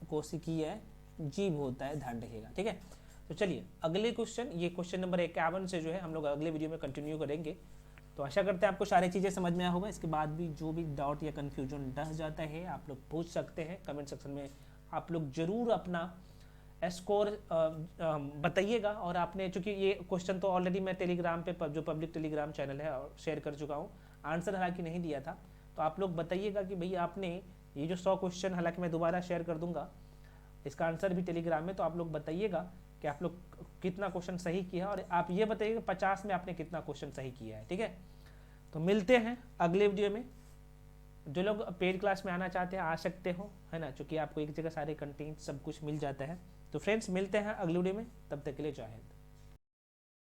कोशिकीय जीव होता है, ध्यान रखिएगा, ठीक है। तो चलिए अगले क्वेश्चन, ये क्वेश्चन नंबर 51 से जो है हम लोग अगले वीडियो में कंटिन्यू करेंगे। तो आशा करते हैं आपको सारी चीज़ें समझ में आया होगा। इसके बाद भी जो भी डाउट या कन्फ्यूजन रह जाता है आप लोग पूछ सकते हैं कमेंट सेक्शन में। आप लोग जरूर अपना स्कोर बताइएगा। और आपने, चूंकि ये क्वेश्चन तो ऑलरेडी मैं टेलीग्राम पे जो पब्लिक टेलीग्राम चैनल है शेयर कर चुका हूँ, आंसर हालांकि नहीं दिया था। तो आप लोग बताइएगा कि भाई आपने ये जो 100 क्वेश्चन, हालांकि मैं दोबारा शेयर कर दूंगा इसका आंसर भी टेलीग्राम में, तो आप लोग बताइएगा कि आप लोग कितना क्वेश्चन सही किया है, और आप ये बताइएगा 50 में आपने कितना क्वेश्चन सही किया है, ठीक है। तो मिलते हैं अगले वीडियो में। जो लोग पेड क्लास में आना चाहते हैं आ सकते हो, है ना, क्योंकि आपको एक जगह सारे कंटेंट सब कुछ मिल जाता है। तो फ्रेंड्स मिलते हैं अगले वीडियो में, तब तक के लिए जय हिंद।